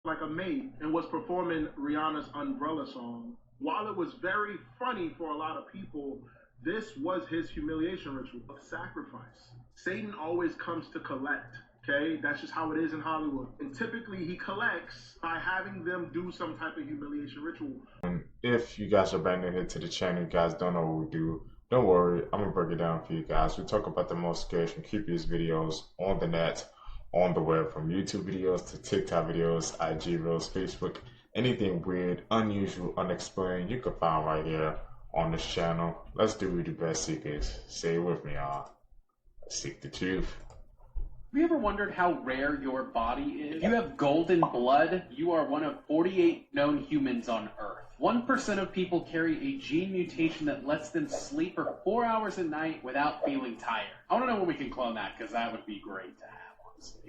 like a maid and was performing Rihanna's Umbrella song. While it was very funny for a lot of people, this was his humiliation ritual of sacrifice. Satan always comes to collect. Okay, that's just how it is in Hollywood. And typically he collects by having them do some type of humiliation ritual. And if you guys are brand new here to the channel, you guys don't know what we do, don't worry, I'm gonna break it down for you guys. We talk about the most scariest and creepiest videos on the net, on the web, from YouTube videos to TikTok videos, IG reels, Facebook, anything weird, unusual, unexplained, you can find right here on this channel. Let's do the best seekers. Say it with me, y'all. Seek the truth. Have you ever wondered how rare your body is? If you have golden blood, you are one of 48 known humans on Earth. 1% of people carry a gene mutation that lets them sleep for 4 hours a night without feeling tired. I want to know when we can clone that, because that would be great to have.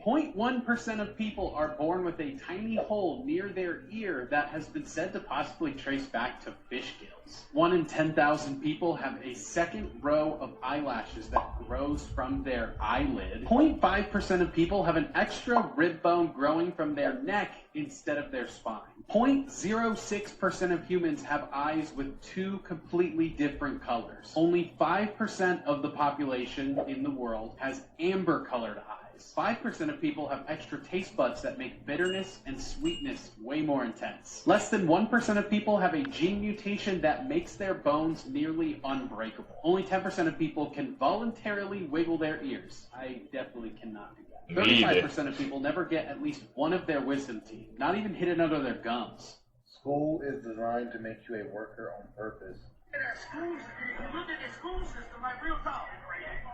0.1% of people are born with a tiny hole near their ear that has been said to possibly trace back to fish gills. 1 in 10,000 people have a second row of eyelashes that grows from their eyelid. 0.5% of people have an extra rib bone growing from their neck instead of their spine. 0.06% of humans have eyes with 2 completely different colors. Only 5% of the population in the world has amber-colored eyes. 5% of people have extra taste buds that make bitterness and sweetness way more intense. Less than 1% of people have a gene mutation that makes their bones nearly unbreakable. Only 10% of people can voluntarily wiggle their ears. I definitely cannot do that. 35% of people never get at least one of their wisdom teeth, not even hidden under their gums. School is designed to make you a worker on purpose. In our schools, if you look at the school system, like real talk,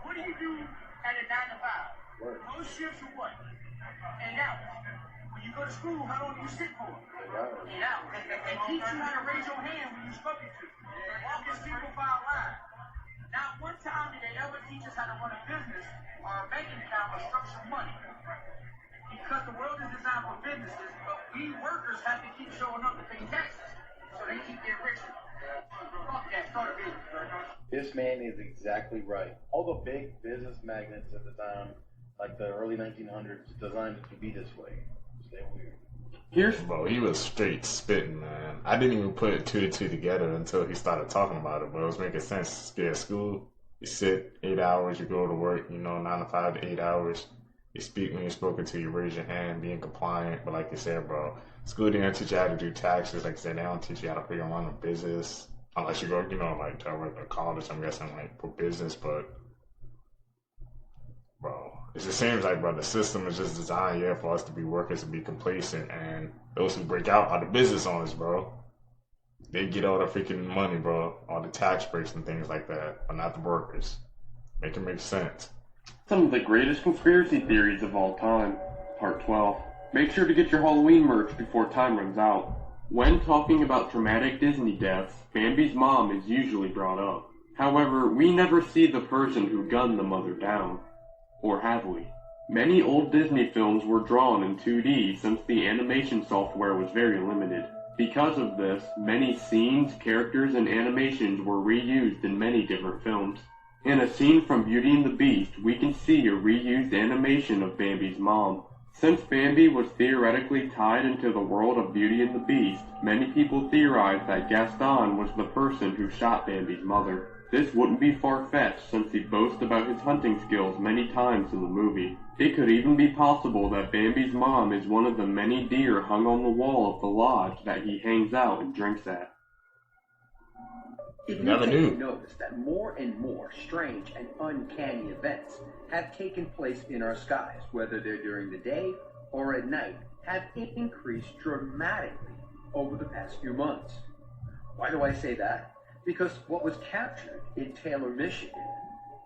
what do you do at a 9 to 5? Work. Those shifts are what? 8 hours. When you go to school, how long do you sit for? 8 hours. 8 hours. And teach you how to raise your hand when you're spoken to. Walk in single file line. Not one time did they ever teach us how to run a business or a bank account or structure money. Because the world is designed for businesses, but we workers have to keep showing up to pay taxes so they keep getting richer. Fuck that, start a business. This man is exactly right. All the big business magnates at the time, like the early 1900s, designed it to be this way. Stay weird. Bro, he was straight spitting, man. I didn't even put 2 and 2 together until he started talking about it, but it was making sense. Yeah, school, you sit 8 hours, you go to work, 9 to 5 to 8 hours. You speak when you're spoken to, you raise your hand, being compliant. But like you said, bro, school didn't teach you how to do taxes. Like I said, they don't teach you how to figure out a business. Unless you go, like to a regular college, I'm guessing, like for business, but bro, it just seems like, bro, the system is just designed, yeah, for us to be workers and be complacent, and those who break out are the business owners, bro. They get all the freaking money, bro, all the tax breaks and things like that, but not the workers. Make it make sense. Some of the greatest conspiracy theories of all time, Part 12. Make sure to get your Halloween merch before time runs out. When talking about traumatic Disney deaths, Bambi's mom is usually brought up. However, we never see the person who gunned the mother down. Or have we? Many old Disney films were drawn in 2D since the animation software was very limited. Because of this, many scenes, characters, and animations were reused in many different films. In a scene from Beauty and the Beast, we can see a reused animation of Bambi's mom. Since Bambi was theoretically tied into the world of Beauty and the Beast, many people theorized that Gaston was the person who shot Bambi's mother. This wouldn't be far-fetched since he boasts about his hunting skills many times in the movie. It could even be possible that Bambi's mom is one of the many deer hung on the wall of the lodge that he hangs out and drinks at. It never knew. Notice that more and more strange and uncanny events have taken place in our skies, whether they're during the day or at night, have increased dramatically over the past few months. Why do I say that? Because what was captured in Taylor, Michigan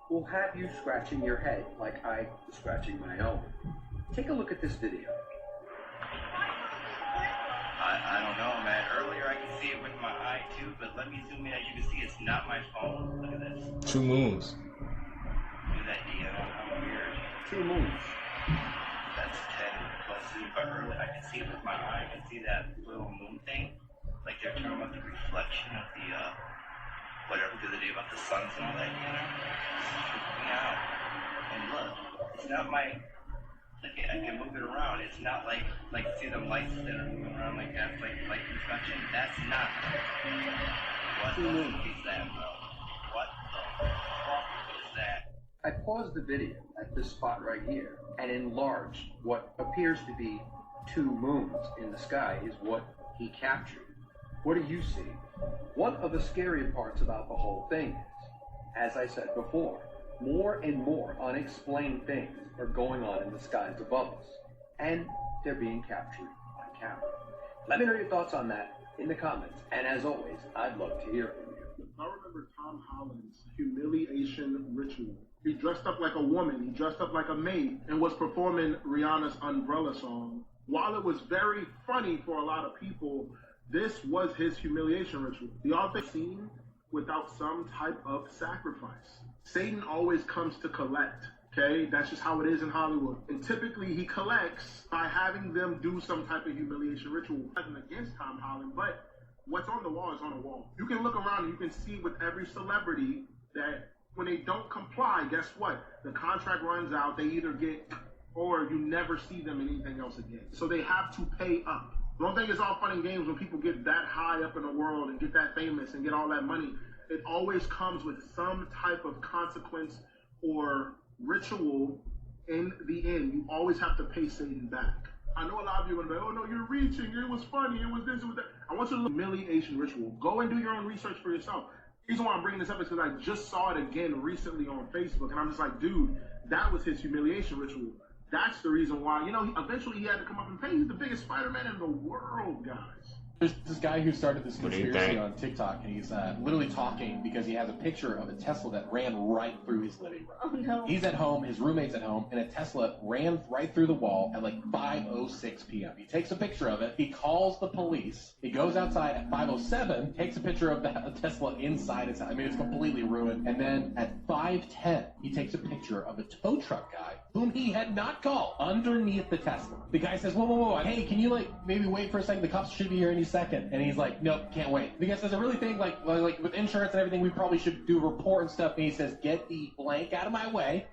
will have you scratching your head like I was scratching my own. Take a look at this video. I don't know, man. Earlier I could see it with my eye too, but let me zoom in. You can see it's not my phone. Look at this. 2 moons. Look at that, Dia. How weird. 2 moons. That's 10 plus zoom, but earlier I can see it with my eye. I can see that little moon thing. Like they're talking about the reflection of the, whatever the other day about the suns and all that, It's freaking me out. And look, it's not my Like I can move it around. It's not like see the lights that are moving around like that, like light reflection. That's not. What the fuck is that, bro? What the fuck is that? I paused the video at this spot right here and enlarged what appears to be 2 moons in the sky is what he captured. What do you see? One of the scary parts about the whole thing is, as I said before, more and more unexplained things are going on in the skies above us, and they're being captured on camera. Let me know your thoughts on that in the comments, and as always, I'd love to hear from you. I remember Tom Holland's humiliation ritual. He dressed up like a woman, he dressed up like a maid, and was performing Rihanna's Umbrella song. While it was very funny for a lot of people, this was his humiliation ritual. The author seen without some type of sacrifice. Satan always comes to collect, okay? That's just how it is in Hollywood. And typically he collects by having them do some type of humiliation ritual. Nothing against Tom Holland, but what's on the wall is on the wall. You can look around and you can see with every celebrity that when they don't comply, guess what? The contract runs out, they either get, or you never see them in anything else again. So they have to pay up. Don't think it's all fun and games when people get that high up in the world and get that famous and get all that money. It always comes with some type of consequence or ritual in the end. You always have to pay Satan back. I know a lot of you are going to be, oh no, you're reaching, it was funny, it was this, it was that. I want you to look at the humiliation ritual. Go and do your own research for yourself. The reason why I'm bringing this up is because I just saw it again recently on Facebook, and I'm just like, dude, that was his humiliation ritual. That's the reason why, you know, eventually he had to come up and pay. He's the biggest Spider-Man in the world, guys. There's this guy who started this conspiracy on TikTok, and he's literally talking because he has a picture of a Tesla that ran right through his living room. Oh no. He's at home, his roommate's at home, and a Tesla ran right through the wall at like 5:06 p.m. He takes a picture of it, he calls the police, he goes outside at 5:07, takes a picture of the Tesla inside his house. I mean, it's completely ruined. And then at 5:10, he takes a picture of a tow truck guy whom he had not called underneath the Tesla. The guy says, whoa, hey, can you like maybe wait for a second? The cops should be here any second. And he's like, nope, can't wait. The guy says, I really think like with insurance and everything, we probably should do a report and stuff. And he says, get the blank out of my way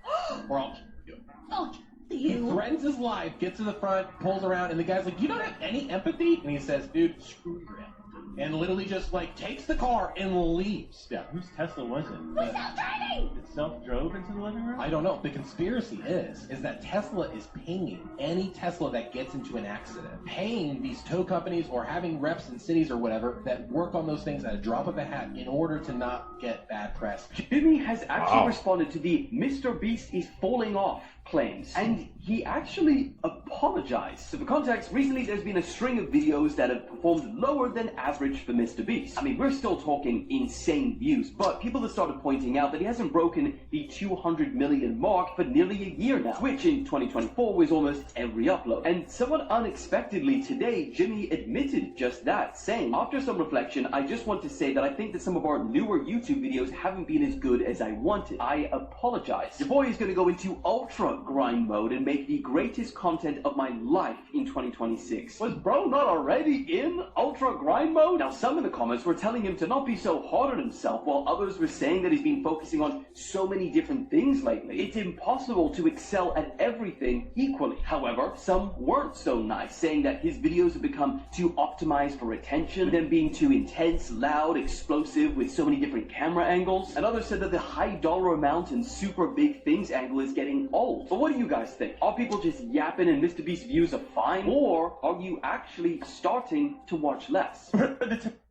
or I'll kill you. Oh, He you. threatens his life, gets to the front, pulls around, and the guy's like, you don't have any empathy? And he says, dude, screw your empathy. And literally just like takes the car and leaves. Yeah. Whose Tesla was it? Who's self-driving? It self-drove into the living room? I don't know. The conspiracy is that Tesla is paying any Tesla that gets into an accident, paying these tow companies or having reps in cities or whatever that work on those things at a drop of a hat in order to not get bad press. Jimmy has actually responded to the Mr. Beast is falling off claims, and he actually apologized. So for context, recently there's been a string of videos that have performed lower than average for Mr. Beast. I mean, we're still talking insane views, but people have started pointing out that he hasn't broken the 200 million mark for nearly a year now, which in 2024 was almost every upload. And somewhat unexpectedly today, Jimmy admitted just that, saying, after some reflection, I just want to say that I think that some of our newer YouTube videos haven't been as good as I wanted. I apologize. Your boy is going to go into ultra grind mode and make the greatest content of my life in 2026. Was bro not already in ultra grind mode? Now some in the comments were telling him to not be so hard on himself, while others were saying that he's been focusing on so many different things lately. It's impossible to excel at everything equally. However, some weren't so nice, saying that his videos have become too optimized for attention, them being too intense, loud, explosive with so many different camera angles. And others said that the high dollar amount and super big things angle is getting old. But what do you guys think? Are people just yapping and Mr. Beast's views are fine? Or are you actually starting to watch less?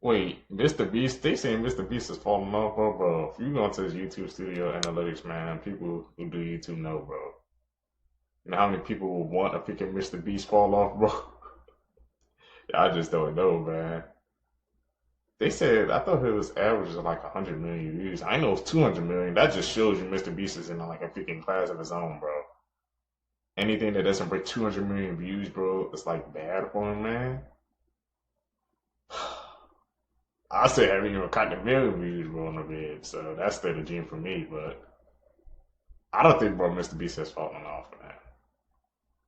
Wait, Mr. Beast? They saying Mr. Beast is falling off, bro. If you go into his YouTube studio analytics, man, people who do YouTube know, bro. You know how many people will want a freaking Mr. Beast fall off, bro? Yeah, I just don't know, man. They said, I thought it was averaging like 100 million views. I know it's 200 million. That just shows you Mr. Beast is in like a freaking class of his own, bro. Anything that doesn't break 200 million views, bro, it's like bad for him, man. I say I haven't even caught the million views, bro, on the vid. So that's still the gene for me, but I don't think, bro, Mr. Beast has fallen off, man.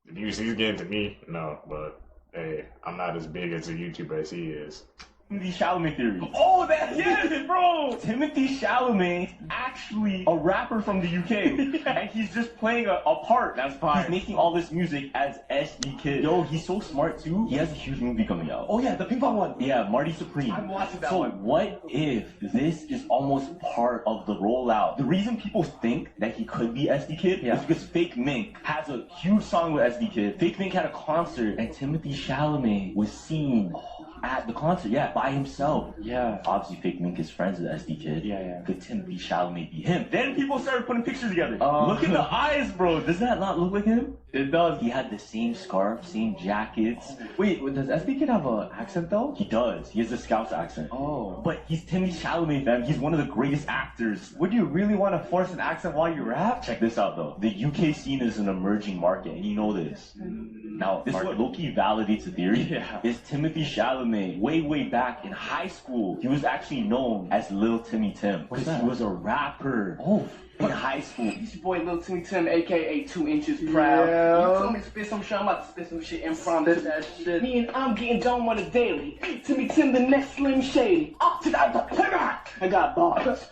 The views he's getting to me, no, but hey, I'm not as big as a YouTuber as he is. Timothy Chalamet theory. Oh, that's yes, bro! Timothy Chalamet actually a rapper from the UK, and he's just playing a part. That's fine. He's making all this music as SD Kid. Yo, he's so smart too. He has a huge movie coming out. Oh yeah, the ping pong one. Yeah, Marty Supreme. I'm watching that so one. What if this is almost part of the rollout? The reason people think that he could be SD Kid is because Fake Mink has a huge song with SD Kid. Fake Mink had a concert, and Timothy Chalamet was seen at the concert, by himself. Yeah. Obviously, Fake Mink is friends with SD Kid. Yeah. Could Timothy Chalamet be him? Then people started putting pictures together. Look at the eyes, bro. Does that not look like him? It does. He had the same scarf, same jackets. Wait, does SD Kid have an accent though? He does. He has a Scouse accent. Oh. But he's Timothy Chalamet, fam. He's one of the greatest actors. Would you really want to force an accent while you rap? Check this out, though. The UK scene is an emerging market, and you know this. Now, this what low-key validates the theory. Yeah. Is Timothy Chalamet, way back in high school, he was actually known as Lil Timmy Tim. What's Because that? he was a rapper. In high school. It's your boy Lil Timmy Tim, aka 2 Inches Proud. Yeah. You told me to spit some shit, I'm about to spit some shit impromptu. Spit that shit. Me and I'm getting done on a daily. Timmy Tim, the next Slim Shady. Up to that, I got bars.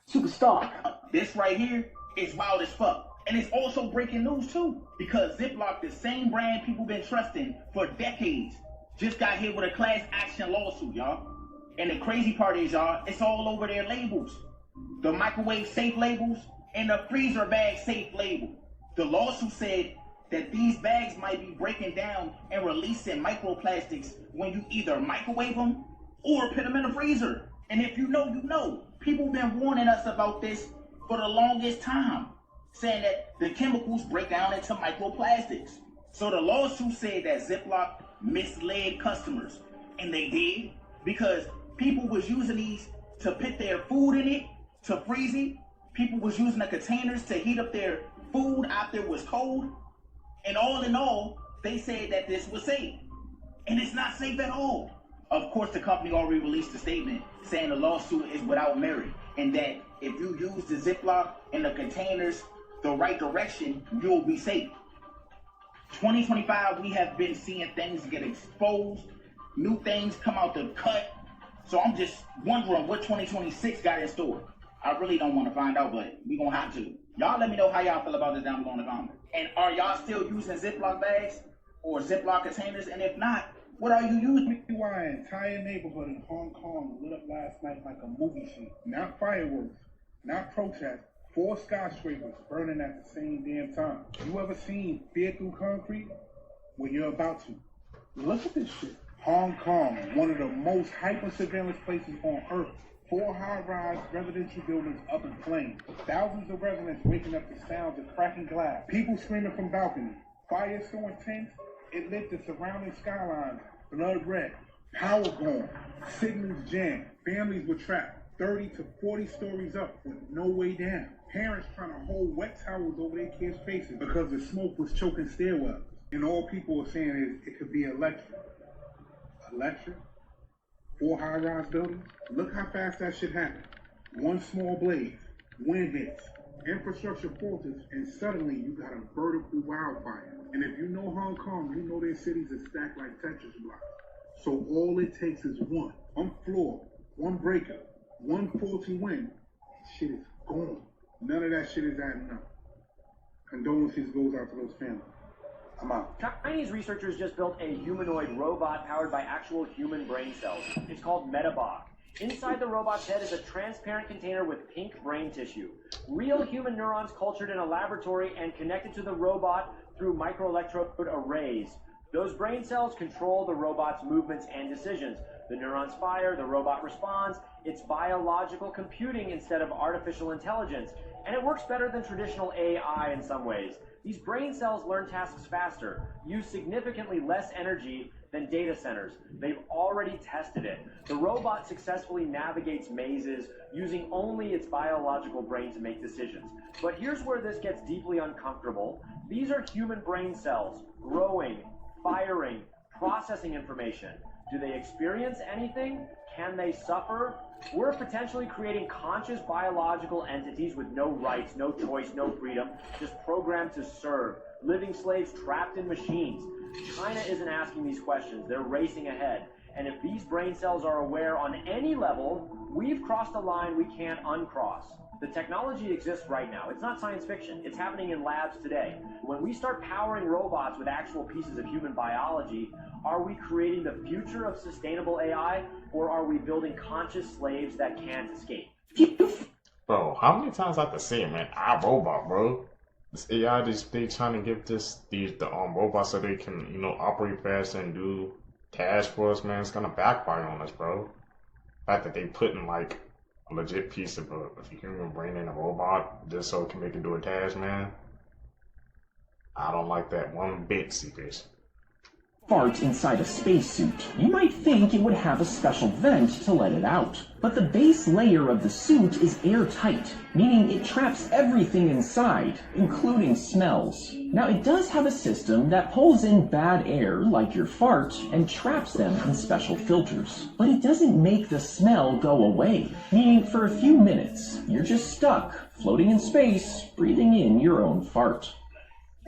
Superstar. This right here is wild as fuck. And it's also breaking news too. Because Ziploc, the same brand people been trusting for decades, just got hit with a class action lawsuit, y'all. And the crazy part is, y'all, it's all over their labels. The microwave safe labels and the freezer bag safe label. The lawsuit said that these bags might be breaking down and releasing microplastics when you either microwave them or put them in the freezer. And if you know, you know. People been warning us about this for the longest time, saying that the chemicals break down into microplastics. So the lawsuit said that Ziploc misled customers, and they did, because people was using these to put their food in it, to freeze it. People was using the containers to heat up their food after it was cold. And all in all, they said that this was safe. And it's not safe at all. Of course, the company already released a statement saying the lawsuit is without merit, and that if you use the Ziploc and the containers the right direction, you'll be safe. 2025, we have been seeing things get exposed, new things come out the cut. So I'm just wondering what 2026 got in store. I really don't want to find out, but we gonna have to. Y'all let me know how y'all feel about this down below in the comments. And are y'all still using Ziploc bags or Ziploc containers? And if not, what are you using? Why an entire neighborhood in Hong Kong lit up last night like a movie scene. Not fireworks, not protests. 4 skyscrapers burning at the same damn time. You ever seen fear through concrete? Well, you're about to. Look at this shit. Hong Kong, one of the most hyper-surveillance places on Earth. 4 high-rise residential buildings up in flames. Thousands of residents waking up to sounds of cracking glass. People screaming from balconies. Fire so intense, it lit the surrounding skylines blood red. Power gone. Signals jammed. Families were trapped 30 to 40 stories up with no way down. Parents trying to hold wet towels over their kids' faces because the smoke was choking stairwells. And all people were saying is it could be electric. Electric? 4 high-rise buildings? Look how fast that shit happened. One small blaze, wind hits, infrastructure falters, and suddenly you got a vertical wildfire. And if you know Hong Kong, you know their cities are stacked like Tetris blocks. So all it takes is one floor, one breaker, one faulty wind. Shit is gone. None of that shit is adding up. Condolences goes out to those families. I'm out. Chinese researchers just built a humanoid robot powered by actual human brain cells. It's called Metabot. Inside the robot's head is a transparent container with pink brain tissue. Real human neurons cultured in a laboratory and connected to the robot through microelectrode arrays. Those brain cells control the robot's movements and decisions. The neurons fire, the robot responds. It's biological computing instead of artificial intelligence. And it works better than traditional AI in some ways. These brain cells learn tasks faster, use significantly less energy than data centers. They've already tested it. The robot successfully navigates mazes using only its biological brain to make decisions. But here's where this gets deeply uncomfortable. These are human brain cells, growing, firing, processing information. Do they experience anything? Can they suffer? We're potentially creating conscious biological entities with no rights, no choice, no freedom, just programmed to serve, living slaves trapped in machines. China isn't asking these questions. They're racing ahead. And if these brain cells are aware on any level, we've crossed a line we can't uncross. The technology exists right now. It's not science fiction. It's happening in labs today. When we start powering robots with actual pieces of human biology, are we creating the future of sustainable AI, or are we building conscious slaves that can't escape? Bro, how many times I have to say it, man? iRobot, bro. This AI, they trying to give the robots so they can, operate faster and do tasks for us, man. It's gonna backfire on us, bro. The fact that they putting like a legit piece of a human brain in a robot just so it can make it do a task, man. I don't like that one bit, Seekers. Fart inside a spacesuit. You might think it would have a special vent to let it out. But the base layer of the suit is airtight, meaning it traps everything inside, including smells. Now, it does have a system that pulls in bad air, like your fart, and traps them in special filters. But it doesn't make the smell go away, meaning for a few minutes, you're just stuck, floating in space, breathing in your own fart.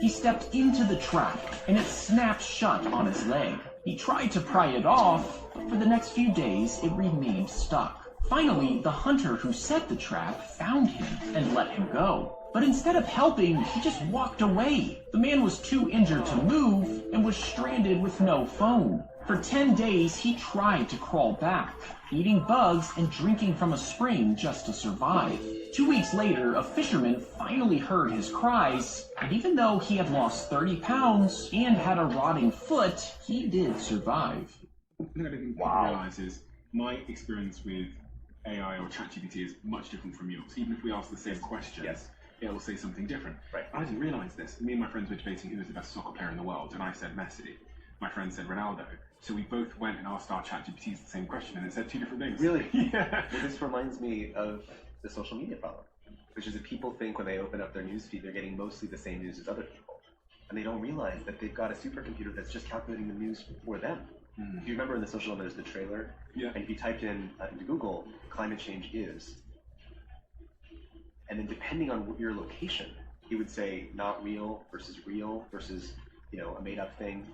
He stepped into the trap, and it snapped shut on his leg. He tried to pry it off, but for the next few days, it remained stuck. Finally, the hunter who set the trap found him and let him go. But instead of helping, he just walked away. The man was too injured to move and was stranded with no phone. For 10 days, he tried to crawl back, eating bugs and drinking from a spring just to survive. 2 weeks later, a fisherman finally heard his cries, and even though he had lost 30 pounds and had a rotting foot, he did survive. I think people realise is my experience with AI or ChatGPT is much different from yours. Even if we ask the same question, it will say something different. Right. I didn't realise this. Me and my friends were debating who was the best soccer player in the world, and I said Messi. My friend said Ronaldo. So we both went and asked our ChatGPTs the same question, and it said two different things. Really? Yeah. Well, this reminds me of the social media problem, which is that people think when they open up their newsfeed, they're getting mostly the same news as other people. And they don't realize that they've got a supercomputer that's just calculating the news for them. If you remember in the social, there's the trailer, and if you typed in into Google, climate change is, and then depending on your location, he would say not real versus, a made-up thing.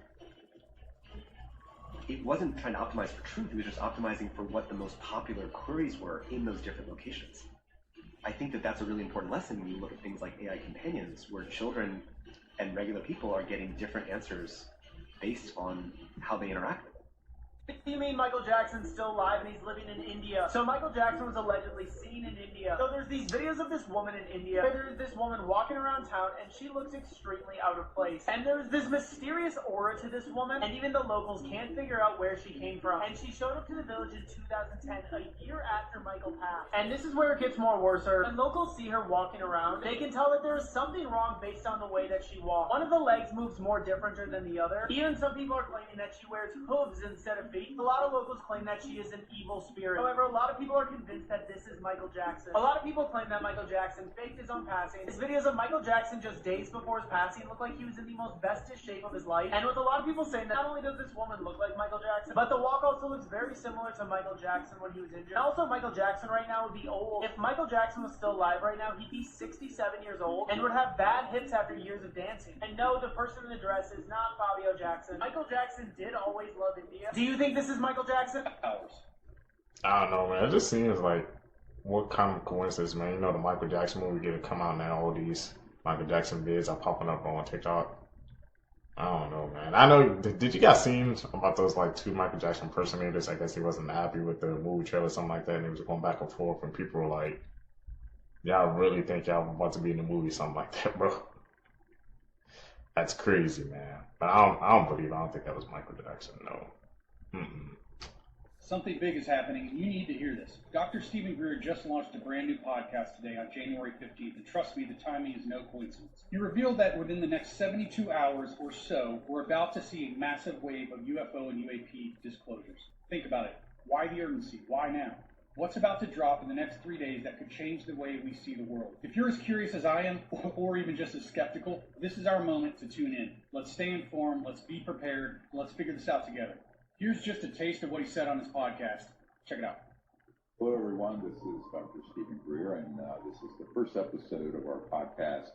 It wasn't trying to optimize for truth, it was just optimizing for what the most popular queries were in those different locations. I think that that's a really important lesson when you look at things like AI companions, where children and regular people are getting different answers based on how they interact with it. You mean Michael Jackson's still alive and he's living in India? So Michael Jackson was allegedly seen in India. So there's these videos of this woman in India. There's this woman walking around town and she looks extremely out of place. And there's this mysterious aura to this woman, and even the locals can't figure out where she came from. And she showed up to the village in 2010, a year after Michael passed. And this is where it gets more worse. When locals see her walking around, they can tell that there is something wrong based on the way that she walks. One of the legs moves more differenter than the other. Even some people are claiming that she wears hooves instead of feet. A lot of locals claim that she is an evil spirit. However, a lot of people are convinced that this is Michael Jackson. A lot of people claim that Michael Jackson faked his own passing. His videos of Michael Jackson just days before his passing look like he was in the most bestest shape of his life. And with a lot of people saying that not only does this woman look like Michael Jackson, but the walk also looks very similar to Michael Jackson when he was injured. And also, Michael Jackson right now would be old. If Michael Jackson was still alive right now, he'd be 67 years old and would have bad hips after years of dancing. And no, the person in the dress is not Fabio Jackson. Michael Jackson did always love India. Do you think this is Michael Jackson? I don't know, man. It just seems like what kind of coincidence, man. You know, the Michael Jackson movie getting come out now. All these Michael Jackson vids are popping up on TikTok. I don't know, man. I know. Did you guys see about those like two Michael Jackson impersonators? I guess he wasn't happy with the movie trailer, or something like that, and he was going back and forth, and people were like, "Y'all really think y'all about to be in the movie, something like that, bro?" That's crazy, man. But I don't believe. I don't think that was Michael Jackson. No. Something big is happening, and you need to hear this. Dr. Stephen Greer just launched a brand new podcast today on January 15th, and trust me, the timing is no coincidence. He revealed that within the next 72 hours or so, we're about to see a massive wave of UFO and UAP disclosures. Think about it. Why the urgency? Why now? What's about to drop in the next 3 days that could change the way we see the world? If you're as curious as I am, or even just as skeptical, this is our moment to tune in. Let's stay informed, let's be prepared, and let's figure this out together. Here's just a taste of what he said on his podcast. Check it out. Hello, everyone. This is Dr. Stephen Greer, and this is the first episode of our podcast,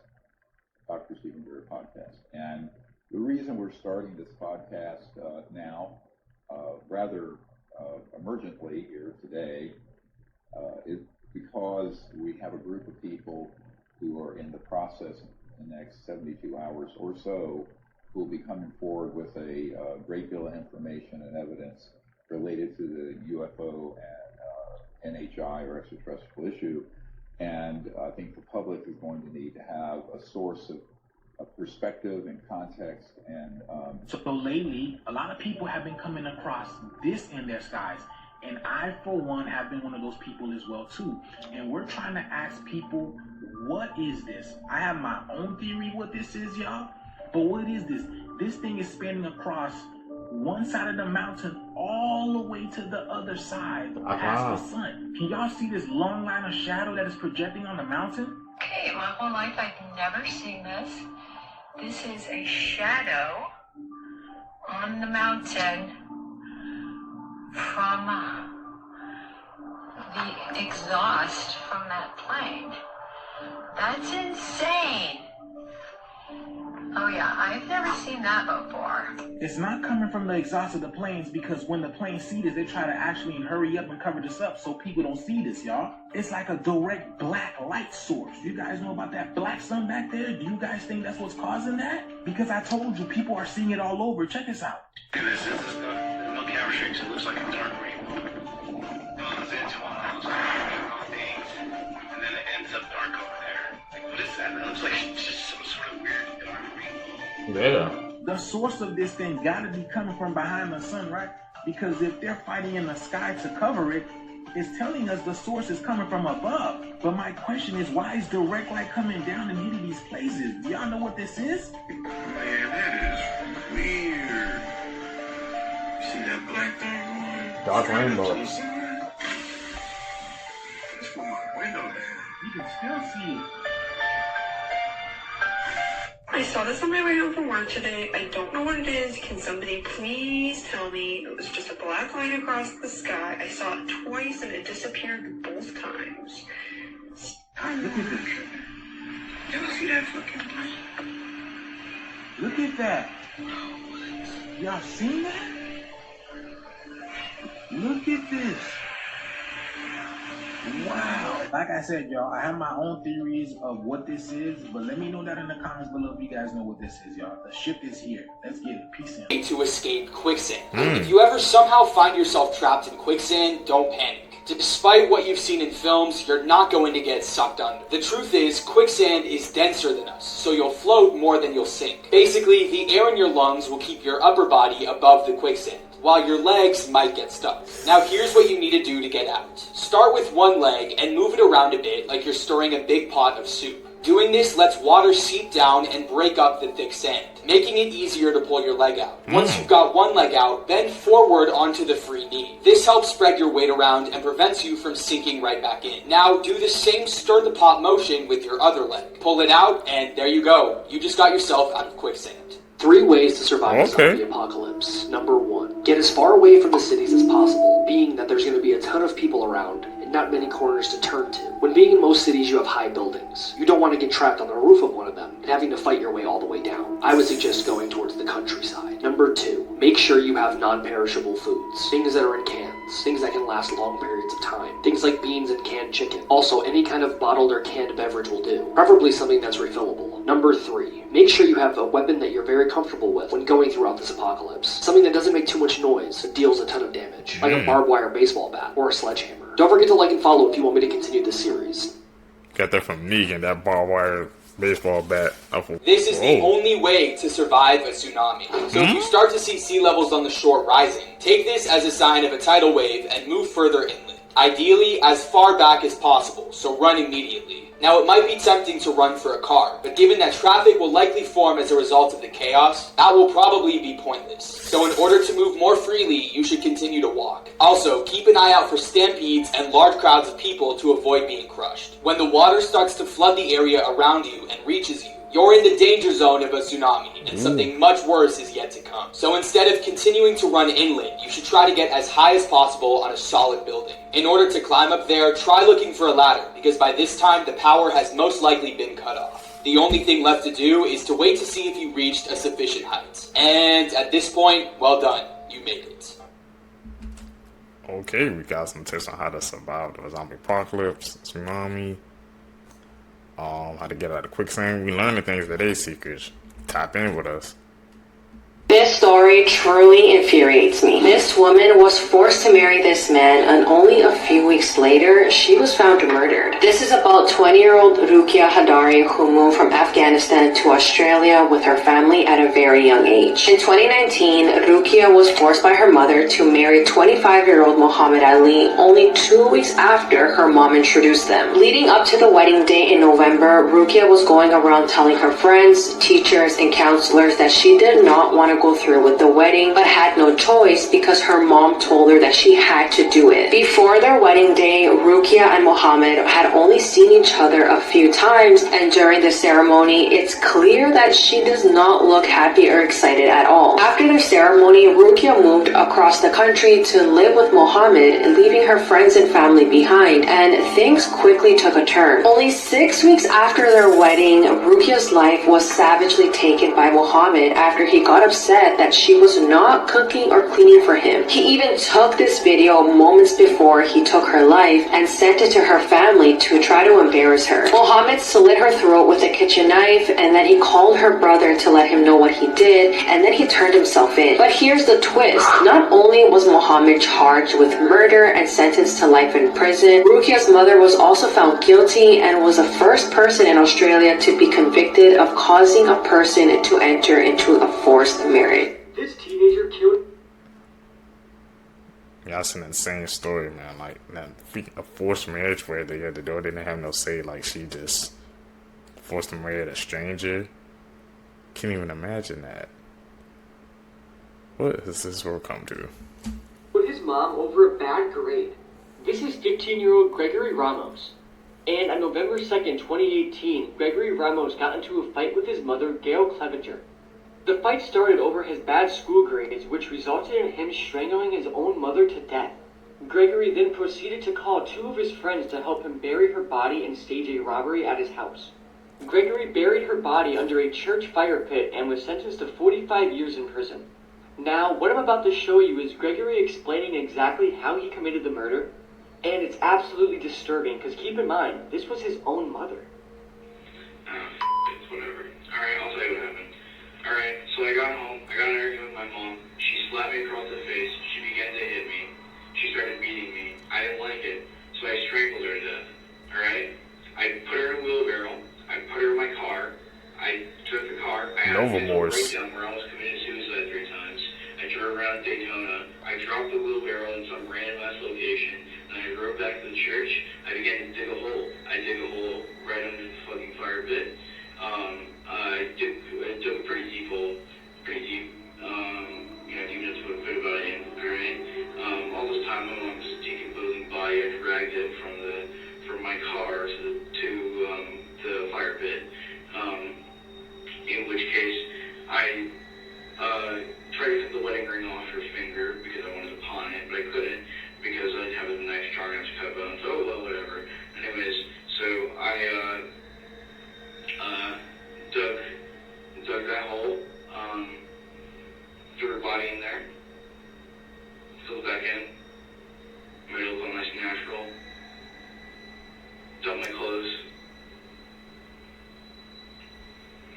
Dr. Stephen Greer Podcast. And The reason we're starting this podcast now, rather emergently here today, is because we have a group of people who are in the process in the next 72 hours or so who will be coming forward with a great deal of information and evidence related to the UFO and NHI or extraterrestrial issue. And I think the public is going to need to have a source of perspective and context. And so lately, a lot of people have been coming across this in their skies. And I, for one, have been one of those people as well, too. And we're trying to ask people, what is this? I have my own theory what this is, y'all. But what is this? This thing is spanning across one side of the mountain all the way to the other side, past the sun. Can y'all see this long line of shadow that is projecting on the mountain? Okay, my whole life I've never seen this. This is a shadow on the mountain from the exhaust from that plane. That's insane. Oh yeah, I've never seen that before. It's not coming from the exhaust of the planes, because when the planes see this, they try to actually hurry up and cover this up so people don't see this, y'all. It's like a direct black light source. You guys know about that black sun back there? Do you guys think that's what's causing that? Because I told you, people are seeing it all over. Check this out. And this is the stuff. There's no camera shakes. It looks like a dark rainbow. Goes into one of those things, and then it ends up dark over there. Like, what is that? That looks like just some sort of weird dark rainbow. Yeah. The source of this thing gotta be coming from behind the sun, right? Because if they're fighting in the sky to cover it, it's telling us the source is coming from above. But my question is, why is direct light coming down and hitting these places? Do y'all know what this is? Man, that is weird. You see that black thing going? Dark rainbow. Let's put my window down. You can still see it. I saw this on my way home from work today. I don't know what it is. Can somebody please tell me? It was just a black line across the sky. I saw it twice and it disappeared both times. Look at this. Y'all see that fucking plane? Look at that. Y'all seen that? Look at this. Wow. Like I said, y'all, I have my own theories of what this is, but let me know that in the comments below if you guys know what this is, y'all. The ship is here. Let's get it. Peace out. To escape quicksand. If you ever somehow find yourself trapped in quicksand, don't panic. Despite what you've seen in films, you're not going to get sucked under. The truth is, quicksand is denser than us, so you'll float more than you'll sink. Basically, the air in your lungs will keep your upper body above the quicksand, while your legs might get stuck. Now here's what you need to do to get out. Start with one leg and move it around a bit like you're stirring a big pot of soup. Doing this lets water seep down and break up the thick sand, making it easier to pull your leg out. Once you've got one leg out, bend forward onto the free knee. This helps spread your weight around and prevents you from sinking right back in. Now do the same stir the pot motion with your other leg. Pull it out and there you go. You just got yourself out of quicksand. 3 ways to survive a zombie apocalypse. Number 1, get as far away from the cities as possible, being that there's going to be a ton of people around and not many corners to turn to. When being in most cities, you have high buildings. You don't want to get trapped on the roof of one of them and having to fight your way all the way down. I would suggest going towards the countryside. Number 2, make sure you have non-perishable foods. Things that are in cans, things that can last long periods of time. Things like beans and canned chicken. Also, any kind of bottled or canned beverage will do. Preferably something that's refillable. Number 3, make sure you have a weapon that you're very comfortable with when going throughout this apocalypse. Something that doesn't make too much noise but deals a ton of damage, like a barbed wire baseball bat or a sledgehammer. Don't forget to like and follow if you want me to continue this series. Got that from Negan, that barbed wire baseball bat. This is the only way to survive a tsunami. So if you start to see sea levels on the shore rising, take this as a sign of a tidal wave and move further inland. Ideally, as far back as possible, so run immediately. Now, it might be tempting to run for a car, but given that traffic will likely form as a result of the chaos, that will probably be pointless. So in order to move more freely, you should continue to walk. Also, keep an eye out for stampedes and large crowds of people to avoid being crushed. When the water starts to flood the area around you and reaches you, you're in the danger zone of a tsunami, and something much worse is yet to come. So instead of continuing to run inland, you should try to get as high as possible on a solid building. In order to climb up there, try looking for a ladder, because by this time the power has most likely been cut off. The only thing left to do is to wait to see if you reached a sufficient height. And at this point, well done. You made it. Okay, we got some tips on how to survive the zombie apocalypse, tsunami, how to get out of quicksand. We learn the things that they secrets. Tap in with us. This story truly infuriates me. This woman was forced to marry this man, and only a few weeks later, she was found murdered. This is about 20-year-old Rukia Hadari, who moved from Afghanistan to Australia with her family at a very young age. In 2019, Rukia was forced by her mother to marry 25-year-old Muhammad Ali only 2 weeks after her mom introduced them. Leading up to the wedding day in November, Rukia was going around telling her friends, teachers, and counselors that she did not want to go through with the wedding, but had no choice because her mom told her that she had to do it. Before their wedding day, Rukia and Muhammad had only seen each other a few times, and during the ceremony, it's clear that she does not look happy or excited at all. After the ceremony, Rukia moved across the country to live with Muhammad, leaving her friends and family behind, and things quickly took a turn. Only 6 weeks after their wedding, Rukia's life was savagely taken by Muhammad after he got upset that she was not cooking or cleaning for him. He even took this video moments before he took her life and sent it to her family to try to embarrass her. Muhammad slit her throat with a kitchen knife, and then he called her brother to let him know what he did, and then he turned himself in. But here's the twist. Not only was Muhammad charged with murder and sentenced to life in prison, Rukia's mother was also found guilty and was the first person in Australia to be convicted of causing a person to enter into a forced marriage. This teenager killed. Yeah, that's an insane story, man. Like, a forced marriage where they had the door didn't have no say. Like, she just forced to marry a stranger. Can't even imagine that. What has this world come to? With his mom over a bad grade. This is 15-year-old Gregory Ramos. And on November 2nd, 2018, Gregory Ramos got into a fight with his mother, Gail Clevenger. The fight started over his bad school grades, which resulted in him strangling his own mother to death. Gregory then proceeded to call 2 of his friends to help him bury her body and stage a robbery at his house. Gregory buried her body under a church fire pit and was sentenced to 45 years in prison. Now, what I'm about to show you is Gregory explaining exactly how he committed the murder, and it's absolutely disturbing, because keep in mind, this was his own mother. It's whatever. Alright, I'll tell you what happened. Alright, so I got home, I got an argument with my mom, she slapped me across the face, she began to hit me, she started beating me, I didn't like it, so I strangled her to death. Alright? I put her in a wheelbarrow, I put her in my car, I took the car, I had a breakdown where I almost committed suicide 3 times, I drove around Daytona, I dropped the wheelbarrow in some random ass location, and I drove back to the church, I began to dig a hole. I dig a hole right under the fucking fire pit. I dug a pretty deep hole, pretty deep, deep enough to put a bit about it in, alright? All this time my mom's decomposing body, I dragged it from my car to the fire pit. In which case, I tried to cut the wedding ring off her finger because I wanted to pawn it, but I couldn't because I didn't have a knife strong enough to cut bones. Oh well, whatever. Anyways, so I dug that hole, threw her body in there, filled back in, made it look all nice and natural, dumped my clothes,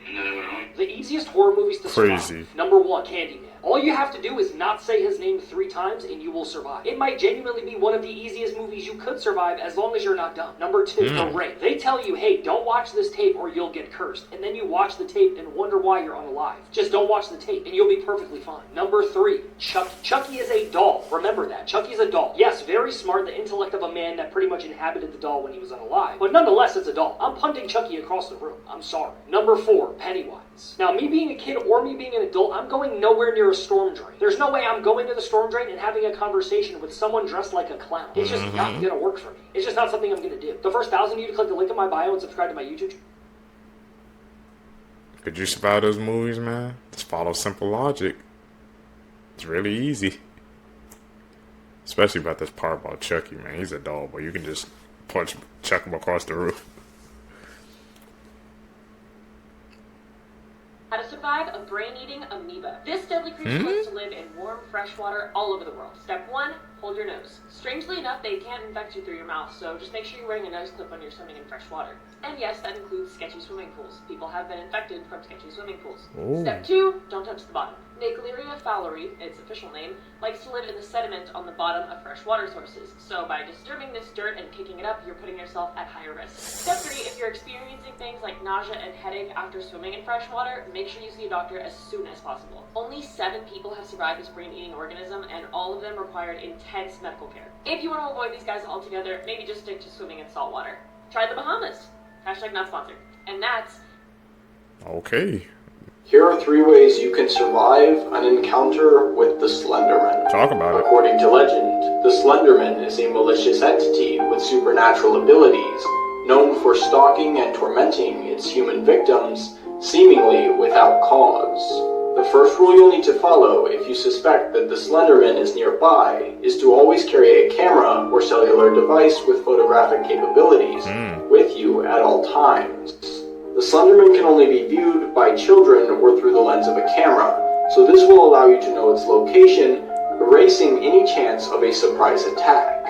and then I went home. The easiest horror movies to survive. Number 1, Candyman. All you have to do is not say his name 3 times and you will survive. It might genuinely be one of the easiest movies you could survive as long as you're not dumb. Number 2, The Ring. They tell you, hey, don't watch this tape or you'll get cursed. And then you watch the tape and wonder why you're unalive. Just don't watch the tape and you'll be perfectly fine. Number 3, Chucky. Chucky is a doll. Remember that. Chucky is a doll. Yes, very smart, the intellect of a man that pretty much inhabited the doll when he was unalive. But nonetheless, it's a doll. I'm punting Chucky across the room. I'm sorry. Number 4, Pennywise. Now, me being a kid or me being an adult, I'm going nowhere near a storm drain. There's no way I'm going to the storm drain and having a conversation with someone dressed like a clown. It's just not going to work for me. It's just not something I'm going to do. The first 1,000 of you to click the link in my bio and subscribe to my YouTube channel. Could you survive those movies, man? Just follow simple logic. It's really easy. Especially about this part about Chucky, man. He's a doll, but you can just chuck him across the roof. survive a brain-eating amoeba. This deadly creature wants to live in warm, fresh water all over the world. Step 1, hold your nose. Strangely enough, they can't infect you through your mouth, so just make sure you're wearing a nose clip when you're swimming in fresh water. And yes, that includes sketchy swimming pools. People have been infected from sketchy swimming pools. Ooh. Step 2, don't touch the bottom. Naegleria fowleri, its official name, likes to live in the sediment on the bottom of fresh water sources. So by disturbing this dirt and kicking it up, you're putting yourself at higher risk. Step 3, if you're experiencing things like nausea and headache after swimming in fresh water, make sure you see a doctor as soon as possible. Only 7 people have survived this brain-eating organism, and all of them required intense medical care. If you want to avoid these guys altogether, maybe just stick to swimming in salt water. Try the Bahamas. Hashtag not sponsored. And that's... Okay. Here are 3 ways you can survive an encounter with the Slenderman. Talk about it. According to legend, the Slenderman is a malicious entity with supernatural abilities, known for stalking and tormenting its human victims, seemingly without cause. The first rule you'll need to follow if you suspect that the Slenderman is nearby is to always carry a camera or cellular device with photographic capabilities with you at all times. The Slenderman can only be viewed by children or through the lens of a camera, so this will allow you to know its location, erasing any chance of a surprise attack.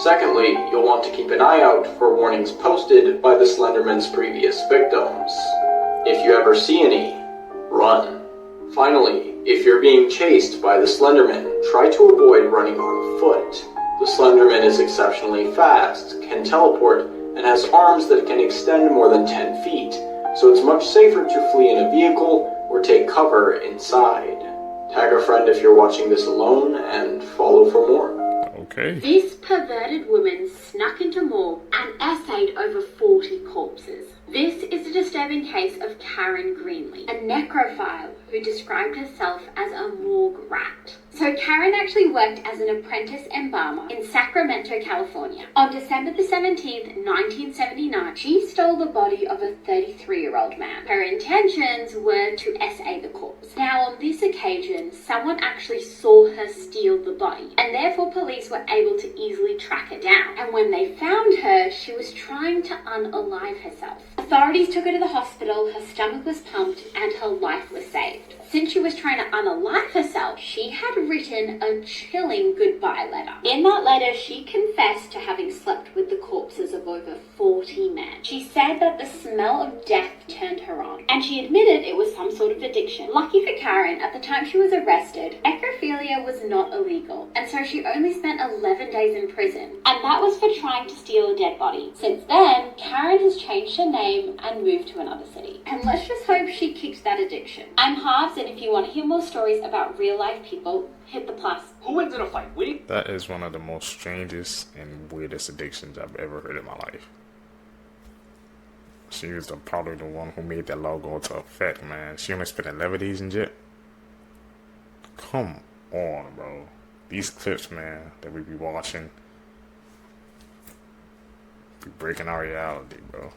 Secondly, you'll want to keep an eye out for warnings posted by the Slenderman's previous victims. If you ever see any, run. Finally, if you're being chased by the Slenderman, try to avoid running on foot. The Slenderman is exceptionally fast, can teleport, and has arms that can extend more than 10 feet, so it's much safer to flee in a vehicle or take cover inside. Tag a friend if you're watching this alone, and follow for more. Okay. This perverted woman snuck into morgue and essayed over 40 corpses. This is a disturbing case of Karen Greenlee, a necrophile who described herself as a morgue rat. So Karen actually worked as an apprentice embalmer in Sacramento, California. On December the 17th, 1979, she stole the body of a 33-year-old man. Her intentions were to essay the corpse. Now, on this occasion, someone actually saw her steal the body, and therefore police were able to easily track her down. And when they found her, she was trying to unalive herself. Authorities took her to the hospital, her stomach was pumped, and her life was saved. Since she was trying to unalive herself, she had written a chilling goodbye letter. In that letter, she confessed to having slept with the corpses of over 40 men. She said that the smell of death turned her on, and she admitted it was some sort of addiction. Lucky for Karen, at the time she was arrested, necrophilia was not illegal, and so she only spent 11 days in prison, and that was for trying to steal a dead body. Since then, Karen has changed her name and moved to another city. And let's just hope she kicks that addiction. I'm Harvs, and if you want to hear more stories about real life people, hit the plus. Who wins in a fight? That is one of the most strangest and weirdest addictions I've ever heard in my life. She was probably the one who made that logo into effect, man. She only spent 11 days in jail. Come on, bro. These clips, man, that we be watching, be breaking our reality, bro.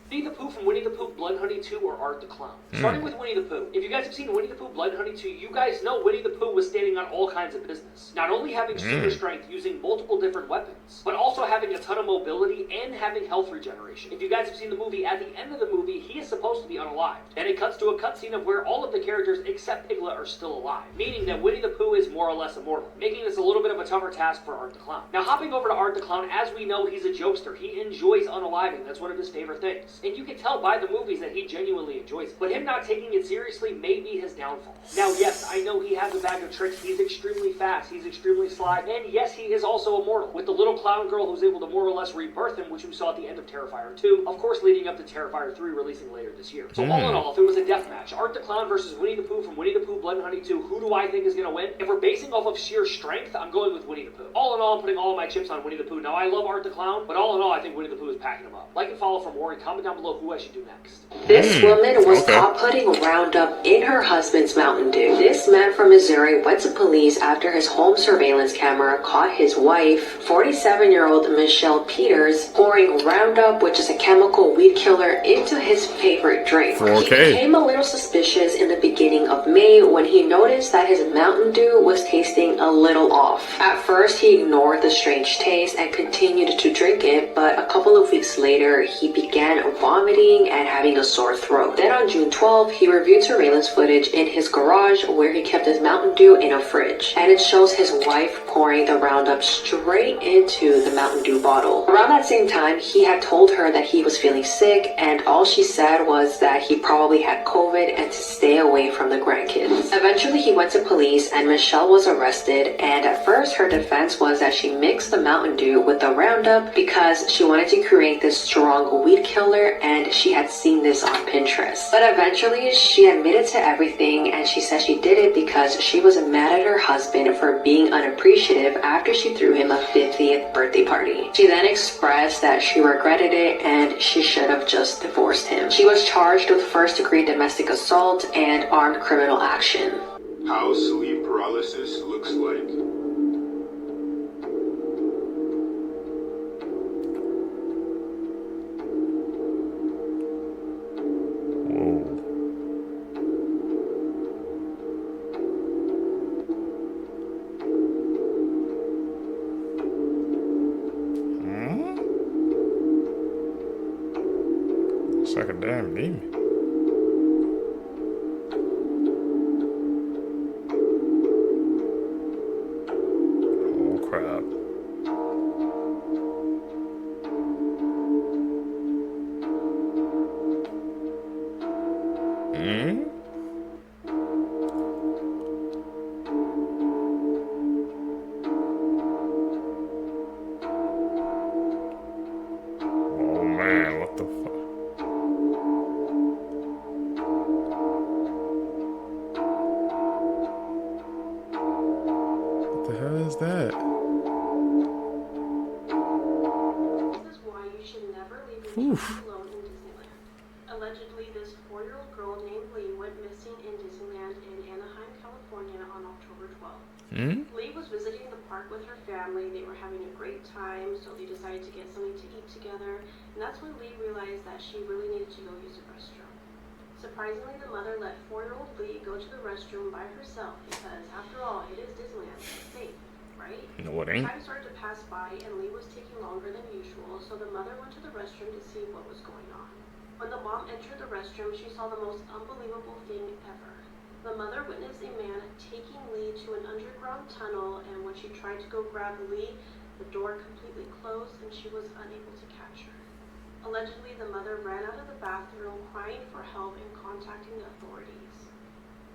Winnie the Pooh from Winnie the Pooh Blood Honey 2 or Art the Clown. Starting with Winnie the Pooh. If you guys have seen Winnie the Pooh Blood Honey 2, you guys know Winnie the Pooh was standing on all kinds of business. Not only having super strength using multiple different weapons, but also having a ton of mobility and having health regeneration. If you guys have seen the movie, at the end of the movie, he is supposed to be unalived. Then it cuts to a cutscene of where all of the characters except Piglet are still alive, meaning that Winnie the Pooh is more or less immortal, making this a little bit of a tougher task for Art the Clown. Now, hopping over to Art the Clown, as we know, he's a jokester. He enjoys unaliving. That's one of his favorite things. And you can tell by the movies that he genuinely enjoys it. But him not taking it seriously may be his downfall. Now, yes, I know he has a bag of tricks. He's extremely fast. He's extremely sly. And yes, he is also immortal, with the little clown girl who's able to more or less rebirth him, which we saw at the end of Terrifier 2. Of course, leading up to Terrifier 3 releasing later this year. So all in all, if it was a death match, Art the Clown versus Winnie the Pooh from Winnie the Pooh Blood and Honey 2, who do I think is going to win? If we're basing off of sheer strength, I'm going with Winnie the Pooh. All in all, I'm putting all of my chips on Winnie the Pooh. Now, I love Art the Clown, but all in all, I think Winnie the Pooh is packing him up. Like and follow for more, and comment down below who I should do next. This woman was caught putting Roundup in her husband's Mountain Dew. This man from Missouri went to police after his home surveillance camera caught his wife, 47-year-old Michelle Peters, pouring Roundup, which is a chemical weed killer, into his favorite drink. He became a little suspicious in the beginning of May when he noticed that his Mountain Dew was tasting a little off. At first, he ignored the strange taste and continued to drink it, but a couple of weeks later, he began started vomiting and having a sore throat. Then on June 12th, he reviewed surveillance footage in his garage where he kept his Mountain Dew in a fridge. And it shows his wife pouring the Roundup straight into the Mountain Dew bottle. Around that same time, he had told her that he was feeling sick, and all she said was that he probably had COVID and to stay away from the grandkids. Eventually, he went to police and Michelle was arrested, and at first her defense was that she mixed the Mountain Dew with the Roundup because she wanted to create this strong weed killer and she had seen this on Pinterest. But eventually, she admitted to everything and she said she did it because she was mad at her husband for being unappreciative after she threw him a 50th birthday party. She then expressed that she regretted it and she should have just divorced him. She was charged with first-degree domestic assault and armed criminal action. How sleep paralysis looks like. It's like a damn demon. Oh crap. Oh man, what the fuck? What the hell is that? This is why you should never leave your Oof. children alone in Disneyland. Allegedly, this 4-year-old girl named Lee went missing in Disneyland in Anaheim, California on October 12th. Lee was visiting the park with her family. They were having a great time, so they decided to get something to eat together. And that's when Lee realized that she really needed to go use the restroom. Surprisingly, the mother let 4-year-old Lee go to the restroom by herself because, after all, it is Disneyland. It's safe, right? No, it ain't. Time started to pass by, and Lee was taking longer than usual, so the mother went to the restroom to see what was going on. When the mom entered the restroom, she saw the most unbelievable thing ever. The mother witnessed a man taking Lee to an underground tunnel, and when she tried to go grab Lee, the door completely closed and she was unable to catch her. Allegedly, the mother ran out of the bathroom crying for help and contacting the authorities.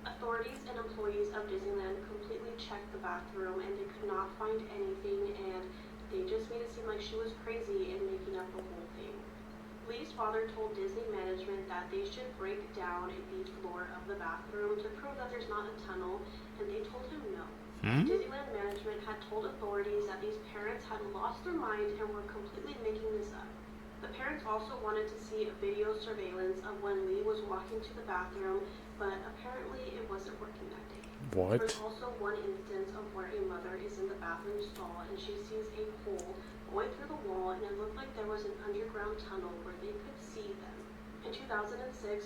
Authorities and employees of Disneyland completely checked the bathroom and they could not find anything, and they just made it seem like she was crazy and making up the whole thing. Lee's father told Disney management that they should break down the floor of the bathroom to prove that there's not a tunnel, and they told him no. Disneyland management had told authorities that these parents had lost their mind and were completely making this up. The parents also wanted to see a video surveillance of when Lee was walking to the bathroom, but apparently it wasn't working that day. What? There's also one instance of where a mother is in the bathroom stall and she sees a hole going through the wall, and it looked like there was an underground tunnel where they could see them. In 2006,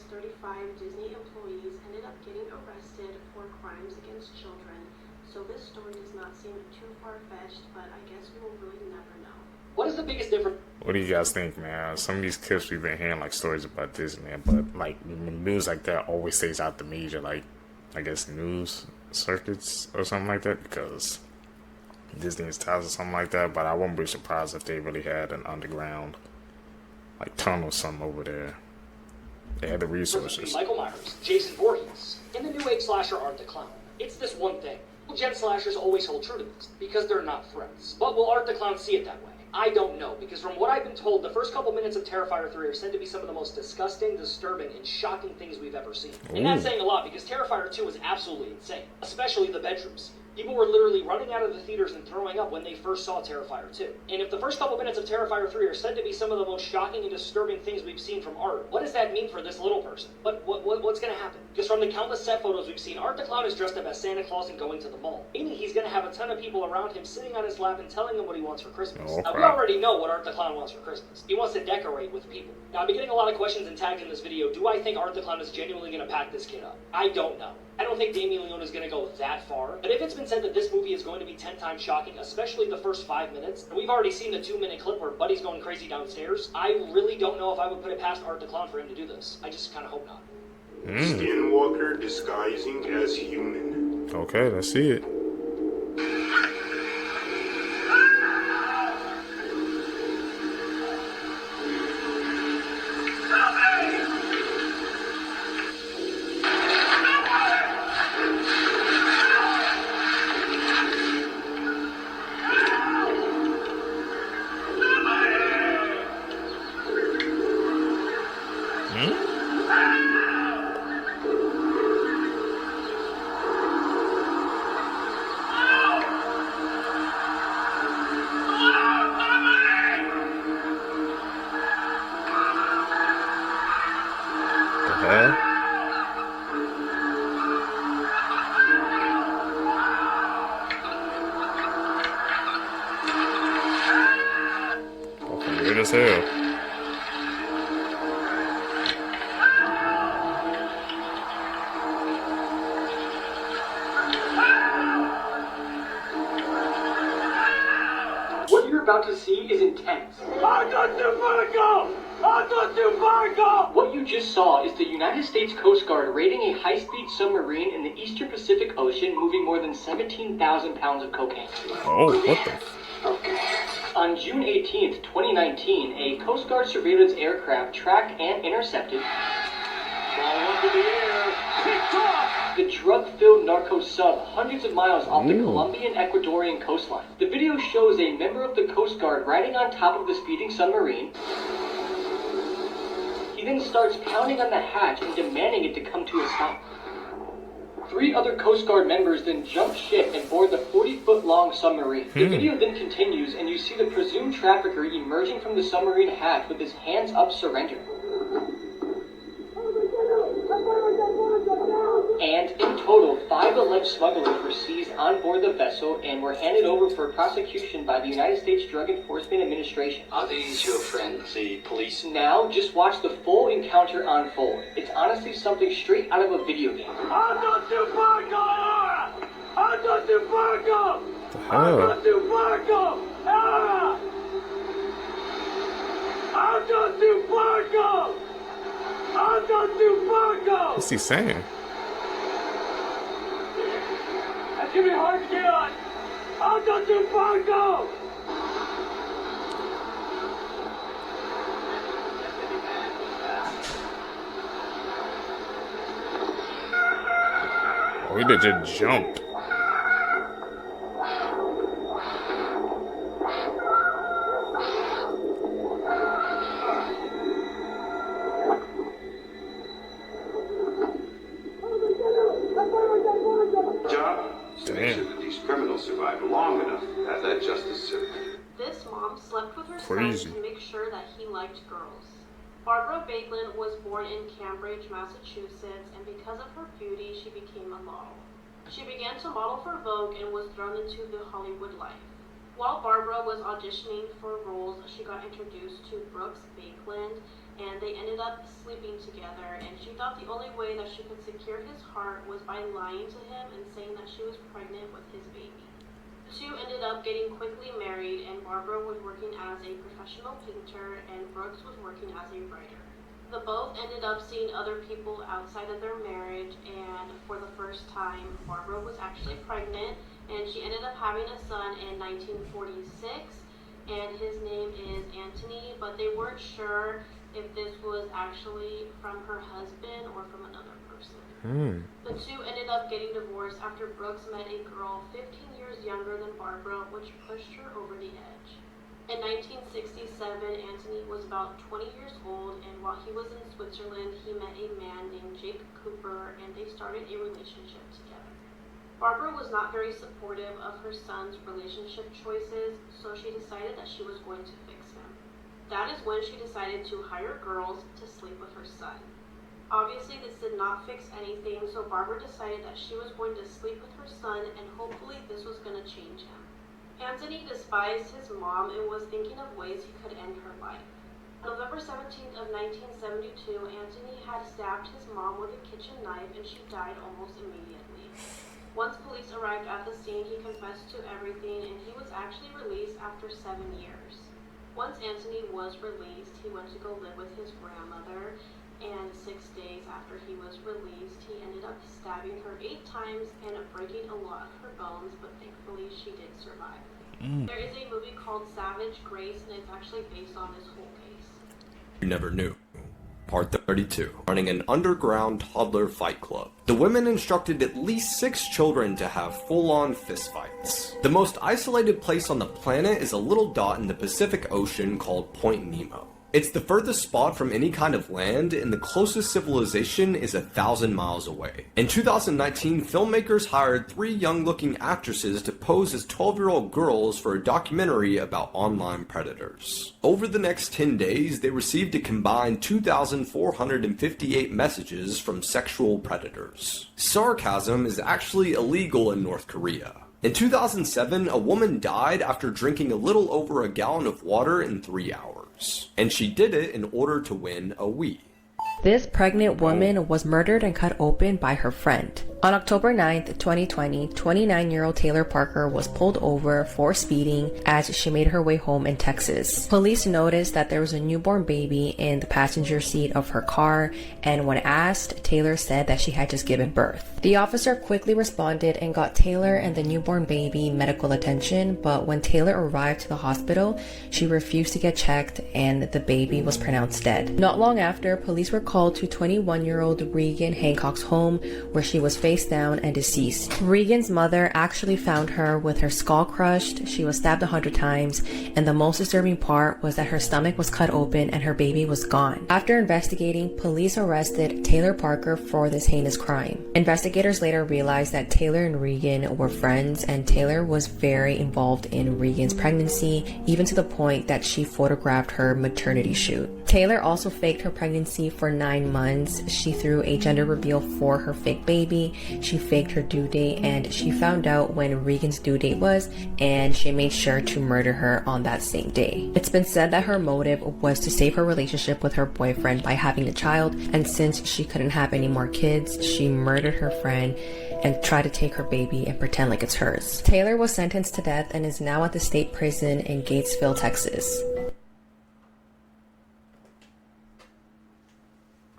35 Disney employees ended up getting arrested for crimes against children, so this story does not seem too far-fetched, but I guess we will really never know. What is the biggest difference? What do you guys think, man? Some of these clips we've been hearing, like stories about Disneyland, but like news like that always stays out the major, like I guess news circuits or something like that, because Disney's ties or something like that. But I wouldn't be surprised if they really had an underground like tunnel or something over there. They had the resources. Michael Myers, Jason Voorhees, in the new age slasher Art the Clown. It's this one thing. Gen slashers always hold true to this because they're not threats. But will Art the Clown see it that way? I don't know, because from what I've been told, the first couple minutes of Terrifier 3 are said to be some of the most disgusting, disturbing, and shocking things we've ever seen. And that's saying a lot, because Terrifier 2 was absolutely insane, especially the bedrooms. People were literally running out of the theaters and throwing up when they first saw Terrifier 2. And if the first couple minutes of Terrifier 3 are said to be some of the most shocking and disturbing things we've seen from Art, what does that mean for this little person? But what's going to happen? Because from the countless set photos we've seen, Art the Clown is dressed up as Santa Claus and going to the mall. Meaning he's going to have a ton of people around him sitting on his lap and telling him what he wants for Christmas. Now, we already know what Art the Clown wants for Christmas. He wants to decorate with people. Now, I've been getting a lot of questions and tagged in this video. Do I think Art the Clown is genuinely going to pack this kid up? I don't know. I don't think Damien Leone is going to go that far, but if it's been said that this movie is going to be 10 times shocking, especially the first 5 minutes, and we've already seen the 2-minute clip where Buddy's going crazy downstairs, I really don't know if I would put it past Art the Clown for him to do this. I just kind of hope not. Skinwalker disguising as human. Okay, let's see it. Weird as hell. What you're about to see is intense. What you just saw is the United States Coast Guard raiding a high-speed submarine in the Eastern Pacific Ocean moving more than 17,000 pounds of cocaine. Oh, what the? On June 18th, 2019, a Coast Guard surveillance aircraft tracked and intercepted the drug-filled narco sub hundreds of miles off the Colombian-Ecuadorian coastline. The video shows a member of the Coast Guard riding on top of the speeding submarine. He then starts pounding on the hatch and demanding it to come to a stop. 3 other Coast Guard members then jump ship and board the 40-foot-long submarine. The video then continues, and you see the presumed trafficker emerging from the submarine hatch with his hands up, surrender. And in total, 5 alleged smugglers were seized on board the vessel and were handed over for prosecution by the United States Drug Enforcement Administration. Are these your friends, the police? Now, just watch the full encounter unfold. It's honestly something straight out of a video game. What's he saying? That's gonna be hard to get on. Alto to Fargo. Oh, he did just jump. To make sure that these criminals survive long enough to have that justice served. This mom slept with her Crazy. son to make sure that he liked girls. Barbara Baekeland was born in Cambridge, Massachusetts, and because of her beauty, she became a model. She began to model for Vogue and was thrown into the Hollywood life. While Barbara was auditioning for roles, she got introduced to Brooks Baekeland, and they ended up sleeping together, and she thought the only way that she could secure his heart was by lying to him and saying that she was pregnant with his baby. The two ended up getting quickly married, and Barbara was working as a professional painter, and Brooks was working as a writer. The both ended up seeing other people outside of their marriage, and for the first time, Barbara was actually pregnant, and she ended up having a son in 1946, and his name is Anthony, but they weren't sure if this was actually from her husband or from another person. The two ended up getting divorced after Brooks met a girl 15 years younger than Barbara, which pushed her over the edge. In 1967, Anthony was about 20 years old, and while he was in Switzerland, he met a man named Jake Cooper, and they started a relationship together. Barbara was not very supportive of her son's relationship choices, so she decided that she was going to fix him. That is when she decided to hire girls to sleep with her son. Obviously, this did not fix anything, so Barbara decided that she was going to sleep with her son, and hopefully this was going to change him. Anthony despised his mom and was thinking of ways he could end her life. November 17th of 1972, Anthony had stabbed his mom with a kitchen knife and she died almost immediately. Once police arrived at the scene, he confessed to everything and he was actually released after 7 years. Once Anthony was released, he went to go live with his grandmother, and 6 days after he was released, he ended up stabbing her 8 times and breaking a lot of her bones, but thankfully she did survive. There is a movie called Savage Grace, and it's actually based on this whole case. You never knew. Part 32. Running an underground toddler fight club. The women instructed at least 6 children to have full-on fistfights. The most isolated place on the planet is a little dot in the Pacific Ocean called Point Nemo. It's the furthest spot from any kind of land, and the closest civilization is 1,000 miles away. In 2019, filmmakers hired 3 young-looking actresses to pose as 12-year-old girls for a documentary about online predators. Over the next 10 days, they received a combined 2,458 messages from sexual predators. Sarcasm is actually illegal in North Korea. In 2007, a woman died after drinking a little over a gallon of water in 3 hours. And she did it in order to win a Wii. This pregnant woman was murdered and cut open by her friend. On October 9th, 2020, 29-year-old Taylor Parker was pulled over for speeding as she made her way home in Texas. Police noticed that there was a newborn baby in the passenger seat of her car, and when asked, Taylor said that she had just given birth. The officer quickly responded and got Taylor and the newborn baby medical attention, but when Taylor arrived to the hospital, she refused to get checked and the baby was pronounced dead. Not long after, police were called to 21-year-old Regan Hancock's home, where she was face down and deceased. Regan's mother actually found her with her skull crushed, she was stabbed 100 times, and the most disturbing part was that her stomach was cut open and her baby was gone. After investigating, police arrested Taylor Parker for this heinous crime. Investigators later realized that Taylor and Regan were friends, and Taylor was very involved in Regan's pregnancy, even to the point that she photographed her maternity shoot. Taylor also faked her pregnancy for 9 months. She threw a gender reveal for her fake baby. She faked her due date, and she found out when Regan's due date was, and she made sure to murder her on that same day. It's been said that her motive was to save her relationship with her boyfriend by having a child, and since she couldn't have any more kids, she murdered her friend and tried to take her baby and pretend like it's hers. Taylor was sentenced to death and is now at the state prison in Gatesville, Texas.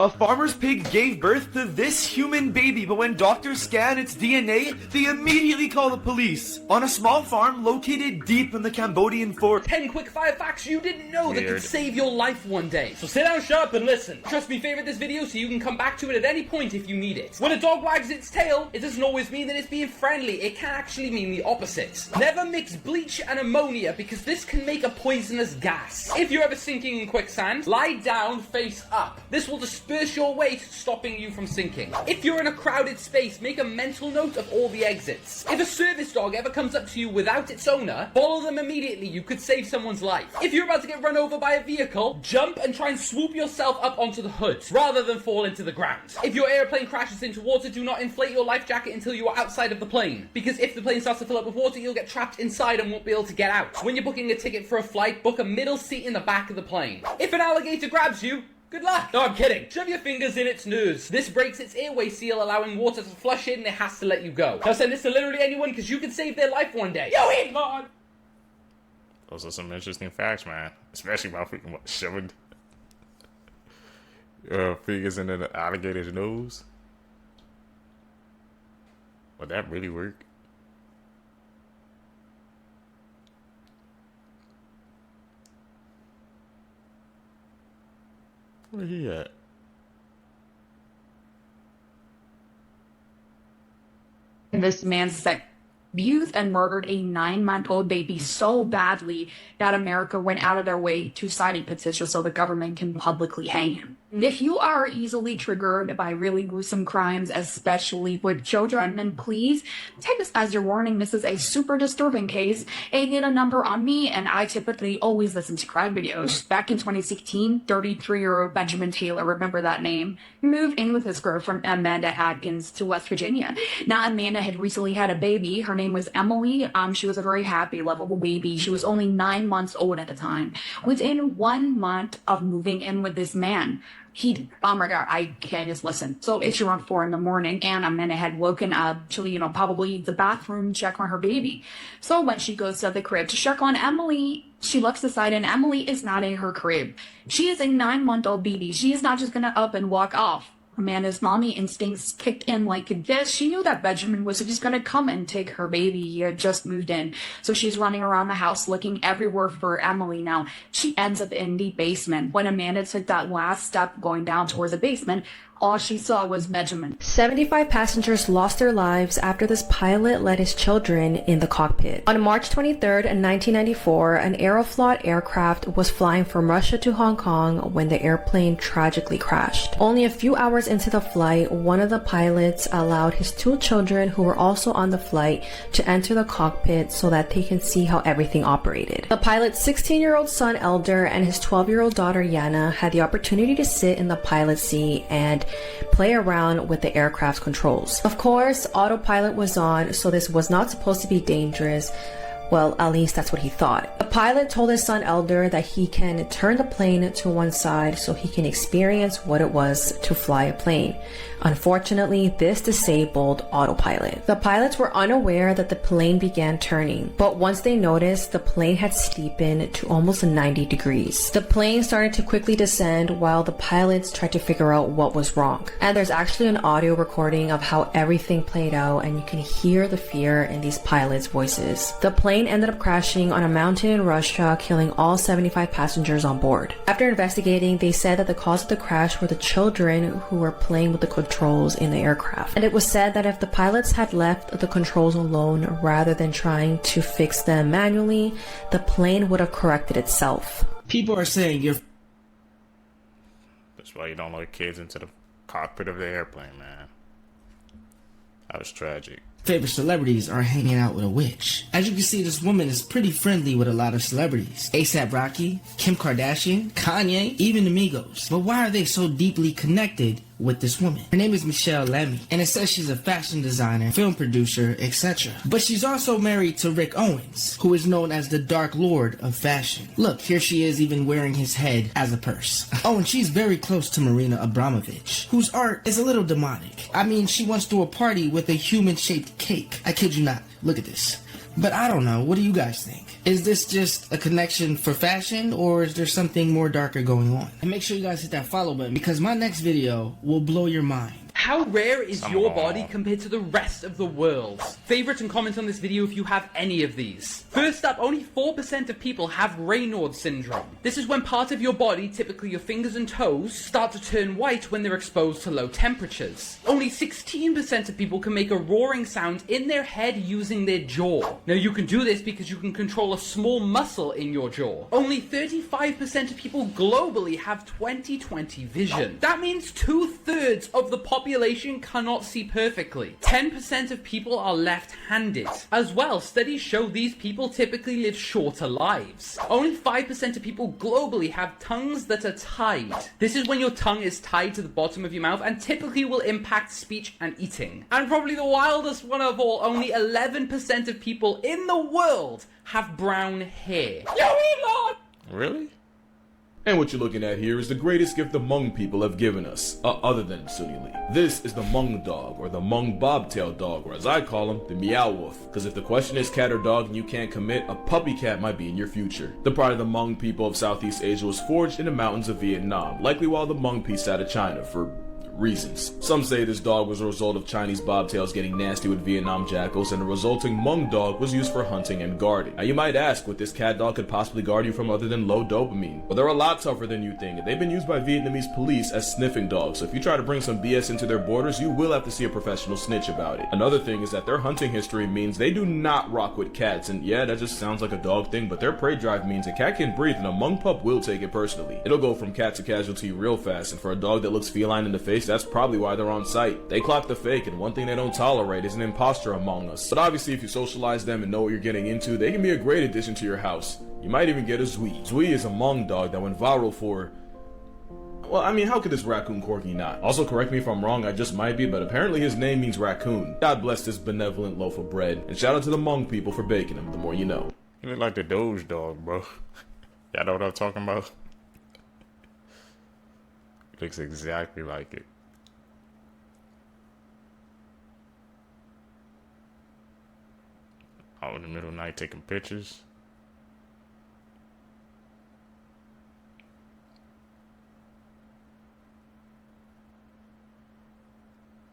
A farmer's pig gave birth to this human baby, but when doctors scan its DNA, they immediately call the police. On a small farm located deep in the Cambodian forest. 10 quick fire facts you didn't know that could save your life one day. So sit down, shut up, and listen. Trust me, favorite this video so you can come back to it at any point if you need it. When a dog wags its tail, it doesn't always mean that it's being friendly. It can actually mean the opposite. Never mix bleach and ammonia because this can make a poisonous gas. If you're ever sinking in quicksand, lie down face up. This will disperse your weight, stopping you from sinking. If you're in a crowded space, make a mental note of all the exits. If a service dog ever comes up to you without its owner, follow them immediately. You could save someone's life. If you're about to get run over by a vehicle, jump and try and swoop yourself up onto the hood rather than fall into the ground. If your airplane crashes into water, do not inflate your life jacket until you are outside of the plane, because if the plane starts to fill up with water, you'll get trapped inside and won't be able to get out. When you're booking a ticket for a flight, book a middle seat in the back of the plane. If an alligator grabs you, good luck! No, I'm kidding. Shove your fingers in its nose. This breaks its airway seal, allowing water to flush in, and it has to let you go. Now send this to literally anyone, because you could save their life one day. Yo, Iman! Those are some interesting facts, man. Especially about freaking shoving fingers in the alligator's nose. Would that really work? Where he at? This man abused and murdered a 9-month-old baby so badly that America went out of their way to sign a petition so the government can publicly hang him. If you are easily triggered by really gruesome crimes, especially with children, then please take this as your warning. This is a super disturbing case. Get a number on me, and I typically always listen to crime videos. Back in 2016, 33-year-old Benjamin Taylor, remember that name, moved in with his girlfriend Amanda Atkins to West Virginia. Now, Amanda had recently had a baby. Her name was Emily. She was a very happy, lovable baby. She was only 9 months old at the time. Within 1 month of moving in with this man, oh my God, I can't just listen. So it's around 4 a.m, and Amanda had woken up to, probably the bathroom, check on her baby. So when she goes to the crib to check on Emily, she looks aside and Emily is not in her crib. She is a 9-month-old baby. She is not just gonna up and walk off. Amanda's mommy instincts kicked in like this. She knew that Benjamin was just going to come and take her baby. He had just moved in. So she's running around the house looking everywhere for Emily now. She ends up in the basement. When Amanda took that last step going down towards the basement, all she saw was Benjamin. 75 passengers lost their lives after this pilot let his children in the cockpit. On March 23rd, 1994, an Aeroflot aircraft was flying from Russia to Hong Kong when the airplane tragically crashed. Only a few hours into the flight, one of the pilots allowed his 2 children who were also on the flight to enter the cockpit so that they can see how everything operated. The pilot's 16-year-old son Elder and his 12-year-old daughter Yana had the opportunity to sit in the pilot's seat and play around with the aircraft's controls. Of course, autopilot was on, so this was not supposed to be dangerous. Well, at least that's what he thought. The pilot told his son Elder that he can turn the plane to one side so he can experience what it was to fly a plane. Unfortunately, this disabled autopilot. The pilots were unaware that the plane began turning, but once they noticed, the plane had steepened to almost 90 degrees. The plane started to quickly descend while the pilots tried to figure out what was wrong. And there's actually an audio recording of how everything played out, and you can hear the fear in these pilots' voices. The plane ended up crashing on a mountain in Russia, killing all 75 passengers on board. After investigating, they said that the cause of the crash were the children who were playing with the controls in the aircraft. And it was said that if the pilots had left the controls alone rather than trying to fix them manually, the plane would have corrected itself. People are saying you're... That's why you don't let kids into the cockpit of the airplane, man. That was tragic. Favorite celebrities are hanging out with a witch. As you can see, this woman is pretty friendly with a lot of celebrities. A$AP Rocky, Kim Kardashian, Kanye, even the Migos. But why are they so deeply connected with this woman? Her name is Michelle Lemmy, and it says she's a fashion designer, film producer, etc. But she's also married to Rick Owens, who is known as the Dark Lord of fashion. Look, here she is even wearing his head as a purse. Oh, and she's very close to Marina Abramovich, whose art is a little demonic. I mean, she once threw a party with a human-shaped cake. I kid you not. Look at this. But I don't know. What do you guys think? Is this just a connection for fashion, or is there something more darker going on? And make sure you guys hit that follow button, because my next video will blow your mind. How rare is your body compared to the rest of the world? Favorite and comment on this video if you have any of these. First up, only 4% of people have Raynaud's syndrome. This is when part of your body, typically your fingers and toes, start to turn white when they're exposed to low temperatures. Only 16% of people can make a roaring sound in their head using their jaw. Now you can do this because you can control a small muscle in your jaw. Only 35% of people globally have 20/20 vision. That means 2/3 of the population cannot see perfectly. 10% of people are left-handed. As well, studies show these people typically live shorter lives. Only 5% of people globally have tongues that are tied. This is when your tongue is tied to the bottom of your mouth and typically will impact speech and eating. And probably the wildest one of all, only 11% of people in the world have brown hair. Yo, Elon! Really? And what you're looking at here is the greatest gift the Hmong people have given us, other than Suni Lee. This is the Hmong dog, or the Hmong bobtail dog, or as I call him, the meow wolf. Because if the question is cat or dog and you can't commit, a puppy cat might be in your future. The pride of the Hmong people of Southeast Asia was forged in the mountains of Vietnam, likely while the Hmong pieced out of China for reasons. Some say this dog was a result of Chinese bobtails getting nasty with Vietnam jackals, and the resulting Hmong dog was used for hunting and guarding. Now you might ask what this cat dog could possibly guard you from other than low dopamine. Well, they're a lot tougher than you think, and they've been used by Vietnamese police as sniffing dogs, so if you try to bring some BS into their borders, you will have to see a professional snitch about it. Another thing is that their hunting history means they do not rock with cats, and yeah, that just sounds like a dog thing, but their prey drive means a cat can breathe and a Hmong pup will take it personally. It'll go from cat to casualty real fast, and for a dog that looks feline in the face, that's probably why they're on site. They clock the fake, and one thing they don't tolerate is an imposter among us. But obviously, if you socialize them and know what you're getting into, they can be a great addition to your house. You might even get a Zui. Zui is a Hmong dog that went viral for... well, I mean, how could this raccoon corgi not? Also, correct me if I'm wrong, I just might be, but apparently his name means raccoon. God bless this benevolent loaf of bread, and shout out to the Hmong people for baking him, the more you know. You look like the Doge dog, bro. Y'all know what I'm talking about? Looks exactly like it. Out in the middle of the night taking pictures.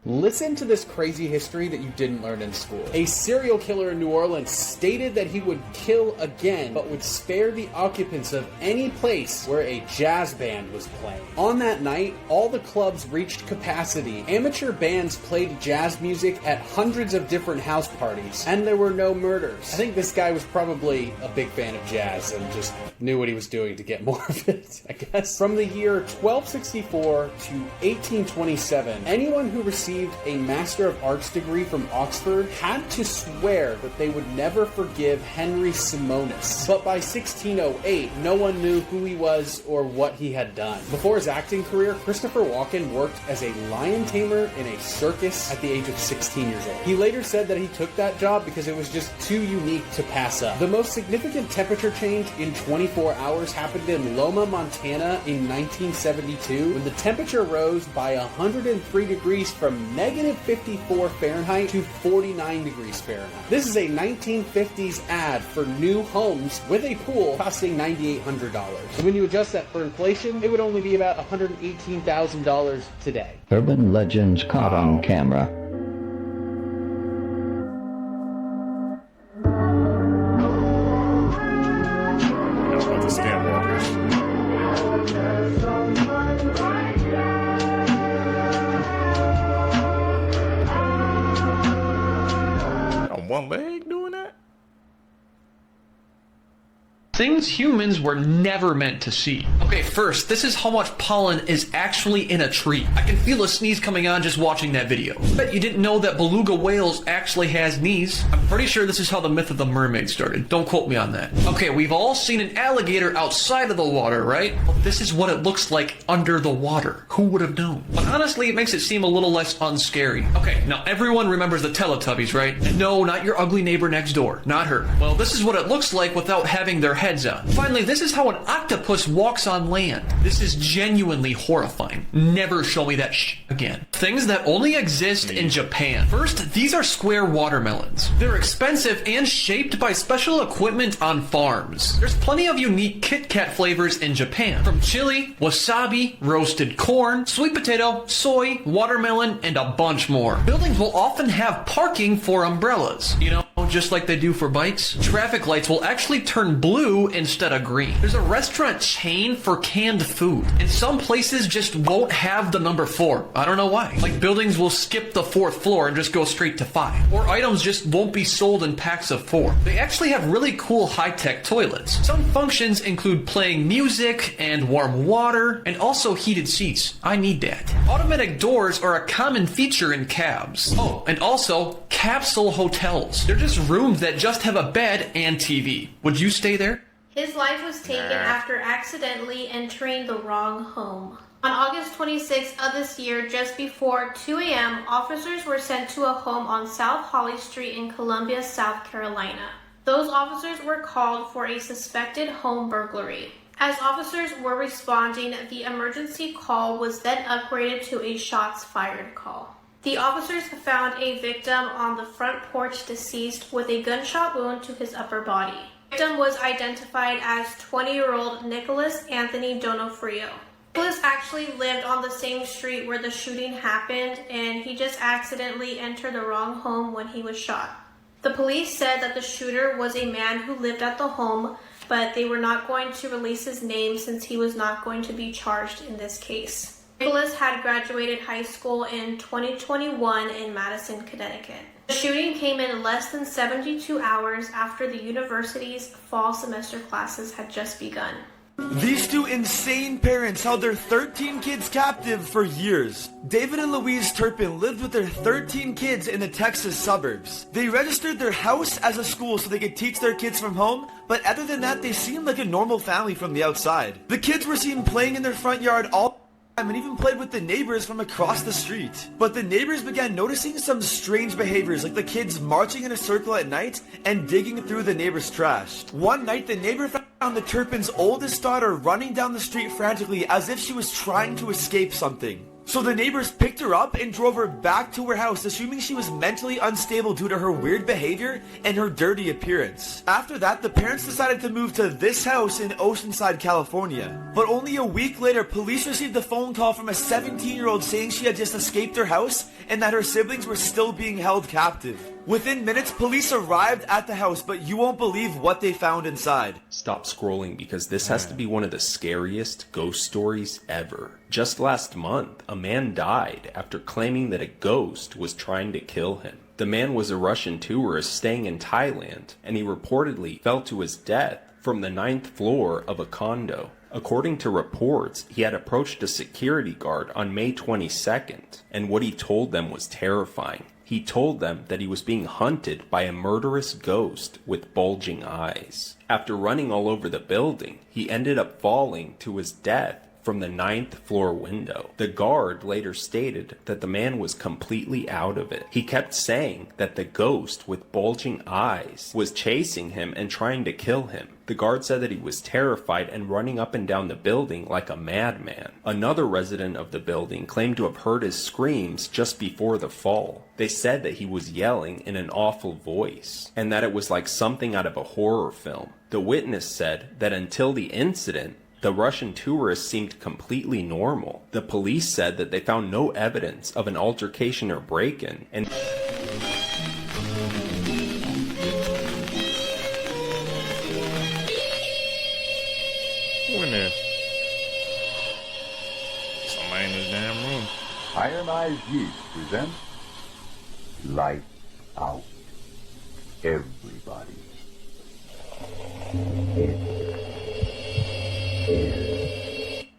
Listen to this crazy history that you didn't learn in school. A serial killer in New Orleans stated that he would kill again, but would spare the occupants of any place where a jazz band was playing. On that night, all the clubs reached capacity. Amateur bands played jazz music at hundreds of different house parties, and there were no murders. I think this guy was probably a big fan of jazz and just knew what he was doing to get more of it, I guess. From the year 1264 to 1827, anyone who received a Master of Arts degree from Oxford had to swear that they would never forgive Henry Simonis. But by 1608, no one knew who he was or what he had done. Before his acting career, Christopher Walken worked as a lion tamer in a circus at the age of 16 years old. He later said that he took that job because it was just too unique to pass up. The most significant temperature change in 24 hours happened in Loma, Montana in 1972, when the temperature rose by 103 degrees from negative 54 Fahrenheit to 49 degrees Fahrenheit. This is a 1950s ad for new homes with a pool costing $9,800. So when you adjust that for inflation, it would only be about $118,000 today. Urban legends caught on camera. That's about the Skinwalkers. One leg doing that? Things humans were never meant to see. Okay, first, this is how much pollen is actually in a tree. I can feel a sneeze coming on just watching that video. Bet you didn't know that beluga whales actually has knees. I'm pretty sure this is how the myth of the mermaid started. Don't quote me on that. Okay, we've all seen an alligator outside of the water, right? Well, this is what it looks like under the water. Who would have known? But honestly, it makes it seem a little less unscary. Okay, now everyone remembers the Teletubbies, right? And no, not your ugly neighbor next door. Not her. Well, this is what it looks like without having their heads out. Finally, this is how an octopus walks on land. This is genuinely horrifying. Never show me that again. Things that only exist in Japan. First, these are square watermelons. They're expensive and shaped by special equipment on farms. There's plenty of unique Kit Kat flavors in Japan. From chili, wasabi, roasted corn, sweet potato, soy, watermelon, and a bunch more. Buildings will often have parking for umbrellas. You know, just like they do for bikes. Traffic lights will actually turn blue instead of green. There's a restaurant chain for canned food, and some places just won't have the number 4. I don't know why. Like buildings will skip the 4th floor and just go straight to 5. Or items just won't be sold in packs of 4. They actually have really cool high-tech toilets. Some functions include playing music and warm water, and also heated seats. I need that. Automatic doors are a common feature in cabs. Oh, and also capsule hotels. They're just rooms that just have a bed and TV. Would you stay there? His life was taken after accidentally entering the wrong home. On August 26th of this year, just before 2 a.m., officers were sent to a home on South Holly Street in Columbia, South Carolina. Those officers were called for a suspected home burglary. As officers were responding, the emergency call was then upgraded to a shots fired call. The officers found a victim on the front porch deceased with a gunshot wound to his upper body. The victim was identified as 20-year-old Nicholas Anthony Donofrio. Nicholas actually lived on the same street where the shooting happened, and he just accidentally entered the wrong home when he was shot. The police said that the shooter was a man who lived at the home, but they were not going to release his name since he was not going to be charged in this case. Nicholas had graduated high school in 2021 in Madison, Connecticut. The shooting came in less than 72 hours after the university's fall semester classes had just begun. These two insane parents held their 13 kids captive for years. David and Louise Turpin lived with their 13 kids in the Texas suburbs. They registered their house as a school so they could teach their kids from home, but other than that, they seemed like a normal family from the outside. The kids were seen playing in their front yard all and even played with the neighbors from across the street. But the neighbors began noticing some strange behaviors, like the kids marching in a circle at night and digging through the neighbor's trash. One night, the neighbor found the Turpin's oldest daughter running down the street frantically as if she was trying to escape something. So the neighbors picked her up and drove her back to her house, assuming she was mentally unstable due to her weird behavior and her dirty appearance. After that, the parents decided to move to this house in Oceanside, California. But only a week later, police received a phone call from a 17-year-old saying she had just escaped her house and that her siblings were still being held captive. Within minutes, police arrived at the house, but you won't believe what they found inside. Stop scrolling because this has to be one of the scariest ghost stories ever. Just last month, a man died after claiming that a ghost was trying to kill him. The man was a Russian tourist staying in Thailand, and he reportedly fell to his death from the 9th floor of a condo. According to reports, he had approached a security guard on May 22nd, and what he told them was terrifying. He told them that he was being hunted by a murderous ghost with bulging eyes. After running all over the building, he ended up falling to his death from the 9th floor window. The guard later stated that the man was completely out of it. He kept saying that the ghost with bulging eyes was chasing him and trying to kill him. The guard said that he was terrified and running up and down the building like a madman. Another resident of the building claimed to have heard his screams just before the fall. They said that he was yelling in an awful voice, and that it was like something out of a horror film. The witness said that until the incident, the Russian tourist seemed completely normal. The police said that they found no evidence of an altercation or break-in, and Who in there? Somebody in this damn room. Iron Eyes Yeast presents Light Out. Everybody.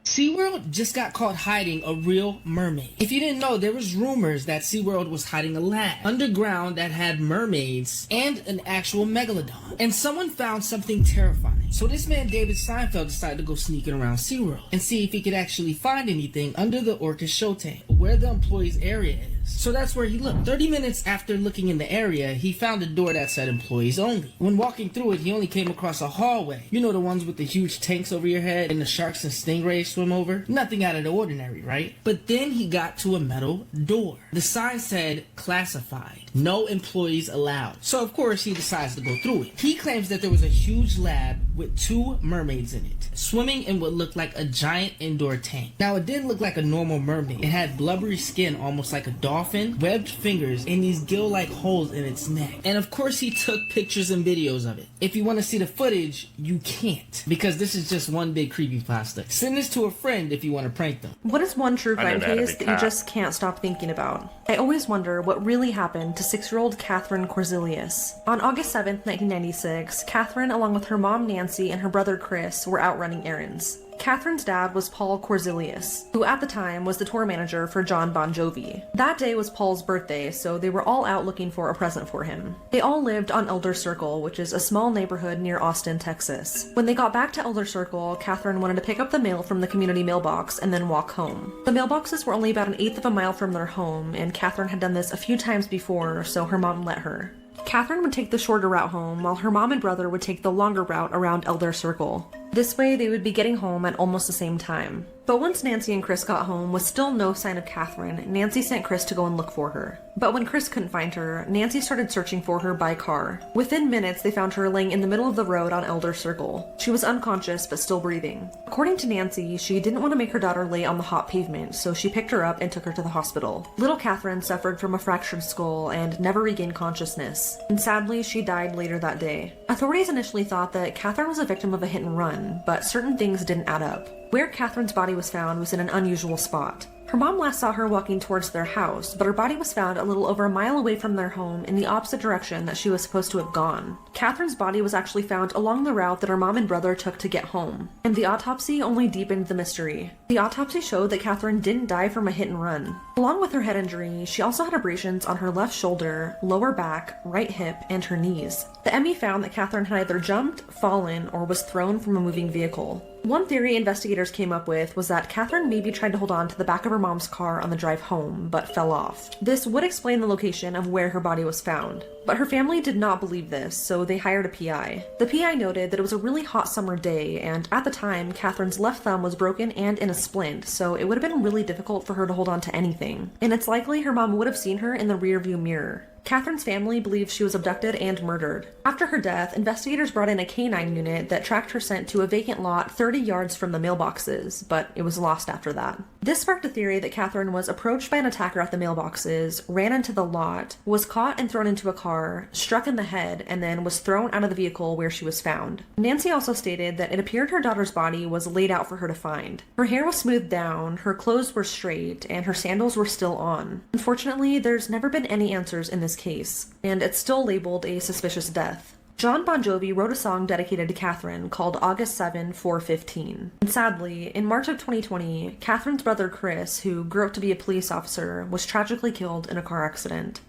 SeaWorld just got caught hiding a real mermaid. If you didn't know, there was rumors that SeaWorld was hiding a lab underground that had mermaids and an actual megalodon. And someone found something terrifying. So this man, David Seinfeld, decided to go sneaking around SeaWorld and see if he could actually find anything under the Orca show tank, where the employees' area is. So that's where he looked. 30 minutes after looking in the area, he found a door that said employees only. When walking through it, he only came across a hallway. You know, the ones with the huge tanks over your head and the sharks and stingrays swim over? Nothing out of the ordinary, right? But then he got to a metal door. The sign said classified. No employees allowed. So of course he decides to go through it. He claims that there was a huge lab with 2 mermaids in it, swimming in what looked like a giant indoor tank. Now it didn't look like a normal mermaid. It had blubbery skin almost like a dolphin, webbed fingers, and these gill-like holes in its neck. And of course he took pictures and videos of it. If you want to see the footage, you can't, because this is just one big creepypasta. Send this to a friend if you want to prank them. What is one true crime case that you just can't stop thinking about? I always wonder what really happened to 6-year-old Catherine Korzelius. On August 7th, 1996, Catherine, along with her mom Nancy and her brother Chris, were out running errands. Catherine's dad was Paul Korzelius, who at the time was the tour manager for John Bon Jovi. That day was Paul's birthday, so they were all out looking for a present for him. They all lived on Elder Circle, which is a small neighborhood near Austin, Texas. When they got back to Elder Circle, Catherine wanted to pick up the mail from the community mailbox and then walk home. The mailboxes were only about 1/8 of a mile from their home, and Catherine had done this a few times before, so her mom let her. Catherine would take the shorter route home, while her mom and brother would take the longer route around Elder Circle. This way, they would be getting home at almost the same time. But once Nancy and Chris got home with still no sign of Catherine, Nancy sent Chris to go and look for her. But when Chris couldn't find her, Nancy started searching for her by car. Within minutes, they found her laying in the middle of the road on Elder Circle. She was unconscious but still breathing. According to Nancy, she didn't want to make her daughter lay on the hot pavement, so she picked her up and took her to the hospital. Little Catherine suffered from a fractured skull and never regained consciousness, and sadly, she died later that day. Authorities initially thought that Catherine was a victim of a hit and run, but certain things didn't add up. Where Catherine's body was found was in an unusual spot. Her mom last saw her walking towards their house, but her body was found a little over a mile away from their home in the opposite direction that she was supposed to have gone. Catherine's body was actually found along the route that her mom and brother took to get home, and the autopsy only deepened the mystery. The autopsy showed that Catherine didn't die from a hit and run. Along with her head injury, she also had abrasions on her left shoulder, lower back, right hip, and her knees. The ME found that Catherine had either jumped, fallen, or was thrown from a moving vehicle. One theory investigators came up with was that Catherine maybe tried to hold on to the back of her mom's car on the drive home, but fell off. This would explain the location of where her body was found. But her family did not believe this, so they hired a PI. The PI noted that it was a really hot summer day, and at the time, Catherine's left thumb was broken and in a splint, so it would have been really difficult for her to hold on to anything. And it's likely her mom would have seen her in the rearview mirror. Catherine's family believes she was abducted and murdered. After her death, investigators brought in a canine unit that tracked her scent to a vacant lot 30 yards from the mailboxes, but it was lost after that. This sparked a theory that Catherine was approached by an attacker at the mailboxes, ran into the lot, was caught and thrown into a car, struck in the head, and then was thrown out of the vehicle where she was found. Nancy also stated that it appeared her daughter's body was laid out for her to find. Her hair was smoothed down, her clothes were straight, and her sandals were still on. Unfortunately, there's never been any answers in this case, and it's still labeled a suspicious death. John Bon Jovi wrote a song dedicated to Catherine called August 7, 4:15. And sadly, in March of 2020, Catherine's brother Chris, who grew up to be a police officer, was tragically killed in a car accident.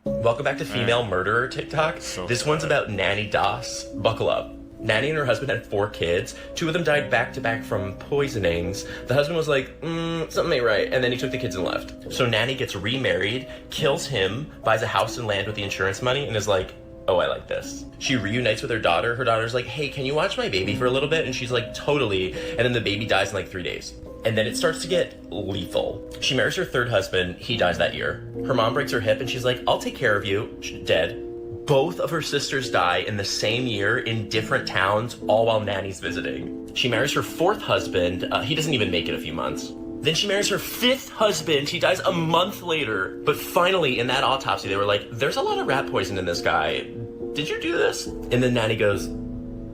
Welcome back to Female Murderer TikTok. This one's about Nanny Doss. Buckle up. Nanny and her husband had 4 kids. 2 of them died back-to-back from poisonings. The husband was like, something ain't right, and then he took the kids and left. So Nanny gets remarried, kills him, buys a house and land with the insurance money, and is like, oh, I like this. She reunites with her daughter. Her daughter's like, hey, can you watch my baby for a little bit? And she's like, totally. And then the baby dies in like 3 days. And then it starts to get lethal. She marries her 3rd husband. He dies that year. Her mom breaks her hip and she's like, I'll take care of you. She's dead. Both of her sisters die in the same year in different towns, all while Nanny's visiting. She marries her 4th husband. He doesn't even make it a few months. Then she marries her 5th husband. He dies a month later. But finally, in that autopsy, they were like, there's a lot of rat poison in this guy. Did you do this? And then Nanny goes,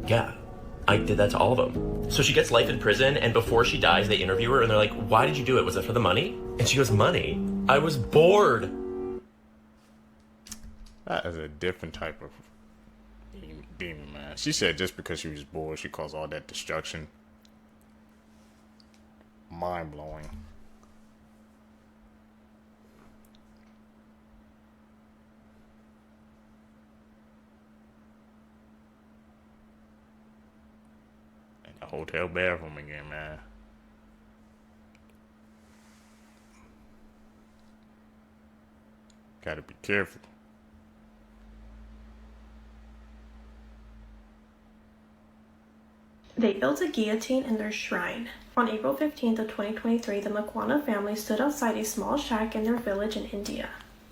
yeah, I did that to all of them. So she gets life in prison, and before she dies, they interview her, and they're like, why did you do it? Was it for the money? And she goes, money? I was bored. That is a different type of demon, man. She said just because she was bored, she caused all that destruction. Mind-blowing. And the hotel bathroom again, man. Gotta be careful. They built a guillotine in their shrine. On April 15th of 2023, the Makwana family stood outside a small shack in their village in India.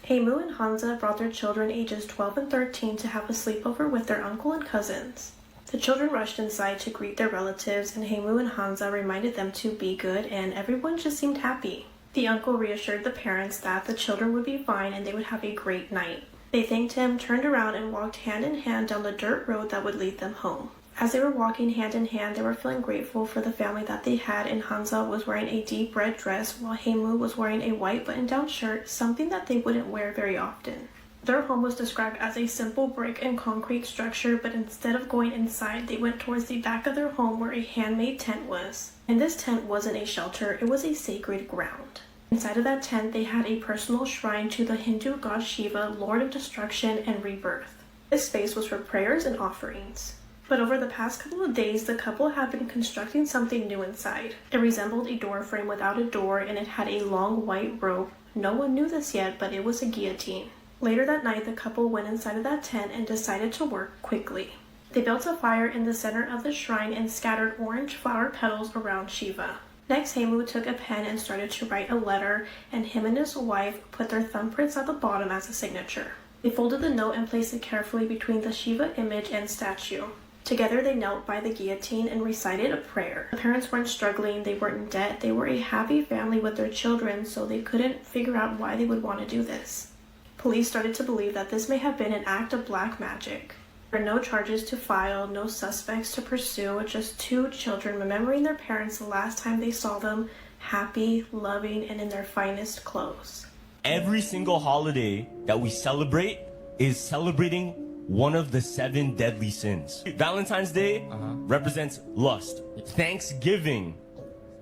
Heimu and Hansa brought their children ages 12 and 13 to have a sleepover with their uncle and cousins. The children rushed inside to greet their relatives, and Heimu and Hansa reminded them to be good, and everyone just seemed happy. The uncle reassured the parents that the children would be fine and they would have a great night. They thanked him, turned around, and walked hand in hand down the dirt road that would lead them home. As they were walking hand in hand, they were feeling grateful for the family that they had, and Hansa was wearing a deep red dress while Heimu was wearing a white button-down shirt, something that they wouldn't wear very often. Their home was described as a simple brick and concrete structure, but instead of going inside, they went towards the back of their home where a handmade tent was. And this tent wasn't a shelter, it was a sacred ground. Inside of that tent, they had a personal shrine to the Hindu god Shiva, Lord of Destruction and Rebirth. This space was for prayers and offerings. But over the past couple of days, the couple had been constructing something new inside. It resembled a door frame without a door, and it had a long white rope. No one knew this yet, but it was a guillotine. Later that night, the couple went inside of that tent and decided to work quickly. They built a fire in the center of the shrine and scattered orange flower petals around Shiva. Next, Hamu took a pen and started to write a letter, and him and his wife put their thumbprints at the bottom as a signature. They folded the note and placed it carefully between the Shiva image and statue. Together they knelt by the guillotine and recited a prayer. The parents weren't struggling, they weren't in debt, they were a happy family with their children, so they couldn't figure out why they would want to do this. Police started to believe that this may have been an act of black magic. There were no charges to file, no suspects to pursue, just two children remembering their parents the last time they saw them, happy, loving, and in their finest clothes. Every single holiday that we celebrate is celebrating one of the 7 deadly sins. Valentine's Day represents lust. Thanksgiving,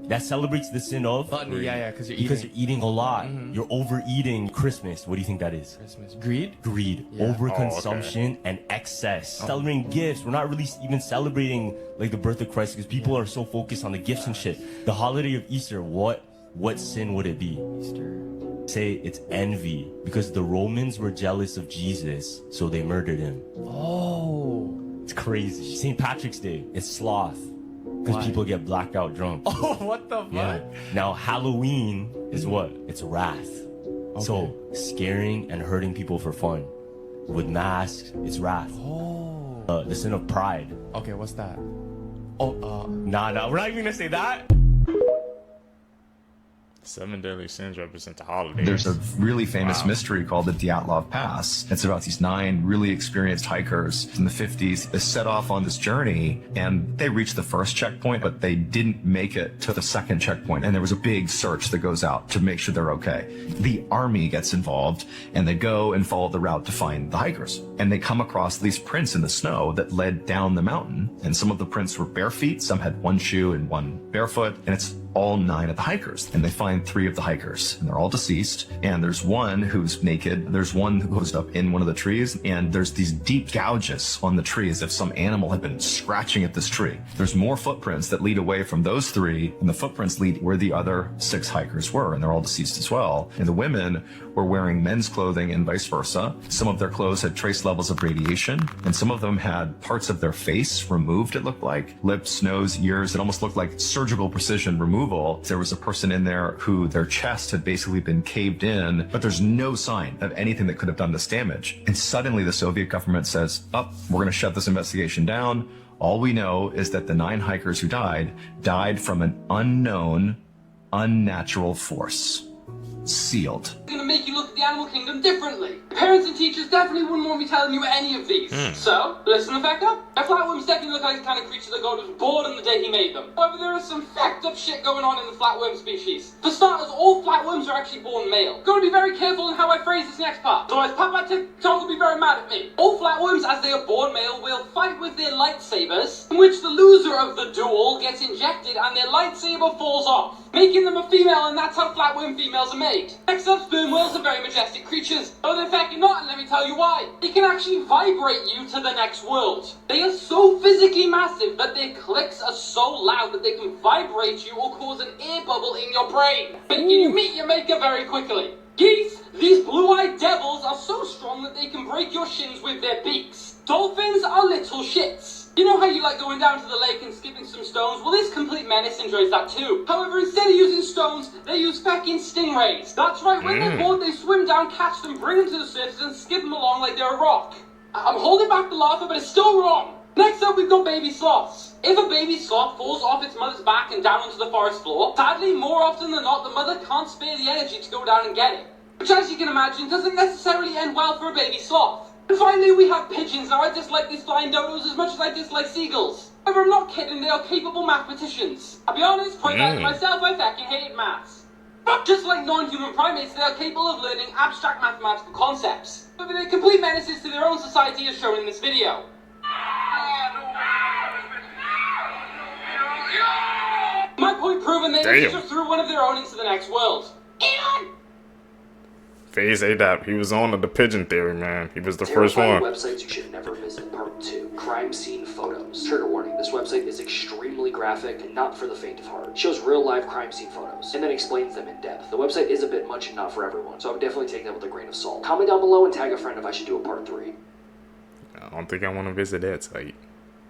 that celebrates the sin of gluttony. Yeah, because you're eating a lot. You're overeating. Christmas, what do you think that is? Christmas. Greed? Yeah. Overconsumption and excess. Celebrating gifts. We're not really even celebrating like the birth of Christ because people are so focused on the gifts and shit. The holiday of Easter, what sin would it be? Easter. Say it's envy because the Romans were jealous of Jesus, so they murdered him. Oh, it's crazy. St. Patrick's Day, it's sloth because people get blacked out drunk. Oh, what the fuck? Yeah. Now Halloween is what? It's wrath. Okay. So scaring and hurting people for fun. With masks, it's wrath. Oh. The sin of pride. Okay, what's that? Nah, we're not even gonna say that. 7 deadly sins represent the holidays. There's a really famous mystery called the Dyatlov Pass. It's about these 9 really experienced hikers in the 50s. They set off on this journey and they reached the first checkpoint, but they didn't make it to the second checkpoint. And there was a big search that goes out to make sure they're okay. The army gets involved and they go and follow the route to find the hikers. And they come across these prints in the snow that led down the mountain. And some of the prints were bare feet, some had 1 shoe and 1 barefoot. And it's all 9 of the hikers. And they find 3 of the hikers and they're all deceased. And there's one who's naked. There's one who goes up in one of the trees and there's these deep gouges on the tree as if some animal had been scratching at this tree. There's more footprints that lead away from those 3 and the footprints lead where the other 6 hikers were and they're all deceased as well. And the women were wearing men's clothing and vice versa. Some of their clothes had trace levels of radiation and some of them had parts of their face removed, it looked like. Lips, nose, ears. It almost looked like surgical precision removal. There was a person in there who their chest had basically been caved in, but there's no sign of anything that could have done this damage. And suddenly the Soviet government says, we're going to shut this investigation down. All we know is that the 9 hikers who died from an unknown, unnatural force. Sealed. It's gonna make you look at the animal kingdom differently. Parents and teachers definitely wouldn't want me telling you any of these. So, listen the fact up. A flatworms definitely look like the kind of creature that God was bored on the day he made them. However, there is some fucked up shit going on in the flatworm species. For starters, all flatworms are actually born male. Gotta be very careful in how I phrase this next part, otherwise Papa TikTok will be very mad at me. All flatworms, as they are born male, will fight with their lightsabers, in which the loser of the duel gets injected and their lightsaber falls off, making them a female, and that's how flatworm females are made. Next up, sperm whales are very majestic creatures. Oh, they're fucking not, and let me tell you why. They can actually vibrate you to the next world. They are so physically massive that their clicks are so loud that they can vibrate you or cause an air bubble in your brain, making you meet your maker very quickly. Geese, these blue-eyed devils are so strong that they can break your shins with their beaks. Dolphins are little shits. You know how you like going down to the lake and skipping some stones? Well, this complete menace enjoys that too. However, instead of using stones, they use fucking stingrays. That's right, when they're bored, they swim down, catch them, bring them to the surface, and skip them along like they're a rock. I'm holding back the laughter, but it's still wrong. Next up, we've got baby sloths. If a baby sloth falls off its mother's back and down onto the forest floor, sadly, more often than not, the mother can't spare the energy to go down and get it. Which, as you can imagine, doesn't necessarily end well for a baby sloth. And finally, we have pigeons. Now, I dislike these flying dodos as much as I dislike seagulls. However, I'm not kidding, they are capable mathematicians. I'll be honest, point out to myself, I fucking hate maths. But just like non-human primates, they are capable of learning abstract mathematical concepts. But they're complete menaces to their own society as shown in this video. My point proven, they just threw one of their own into the next world. Elon! Phase ADAP, he was on the pigeon theory, man. He was the first one. Websites you should never visit. Part 2. Crime scene photos. Trigger warning, this website is extremely graphic and not for the faint of heart. It shows real live crime scene photos, and then explains them in depth. The website is a bit much and not for everyone, so I would definitely take that with a grain of salt. Comment down below and tag a friend if I should do a part 3. I don't think I want to visit that site.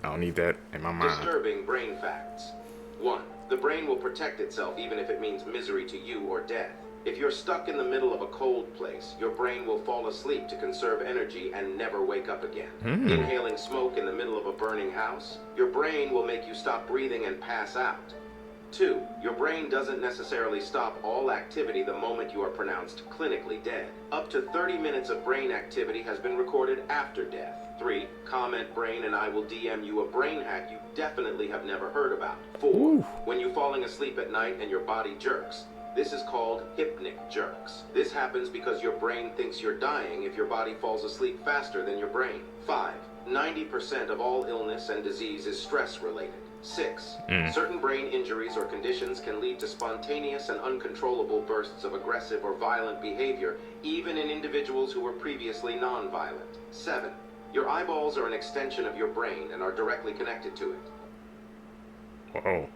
I don't need that in my mind. Disturbing brain facts. 1. The brain will protect itself even if it means misery to you or death. If you're stuck in the middle of a cold place, your brain will fall asleep to conserve energy and never wake up again. Inhaling smoke in the middle of a burning house, your brain will make you stop breathing and pass out. 2. Your brain doesn't necessarily stop all activity the moment you are pronounced clinically dead. Up to 30 minutes of brain activity has been recorded after death. 3. Comment brain and I will DM you a brain hack you definitely have never heard about. 4. When you're falling asleep at night and your body jerks. This is called hypnic jerks. This happens because your brain thinks you're dying if your body falls asleep faster than your brain. 5. 90% of all illness and disease is stress related. 6. Certain brain injuries or conditions can lead to spontaneous and uncontrollable bursts of aggressive or violent behavior, even in individuals who were previously non-violent. 7. Your eyeballs are an extension of your brain and are directly connected to it. Whoa.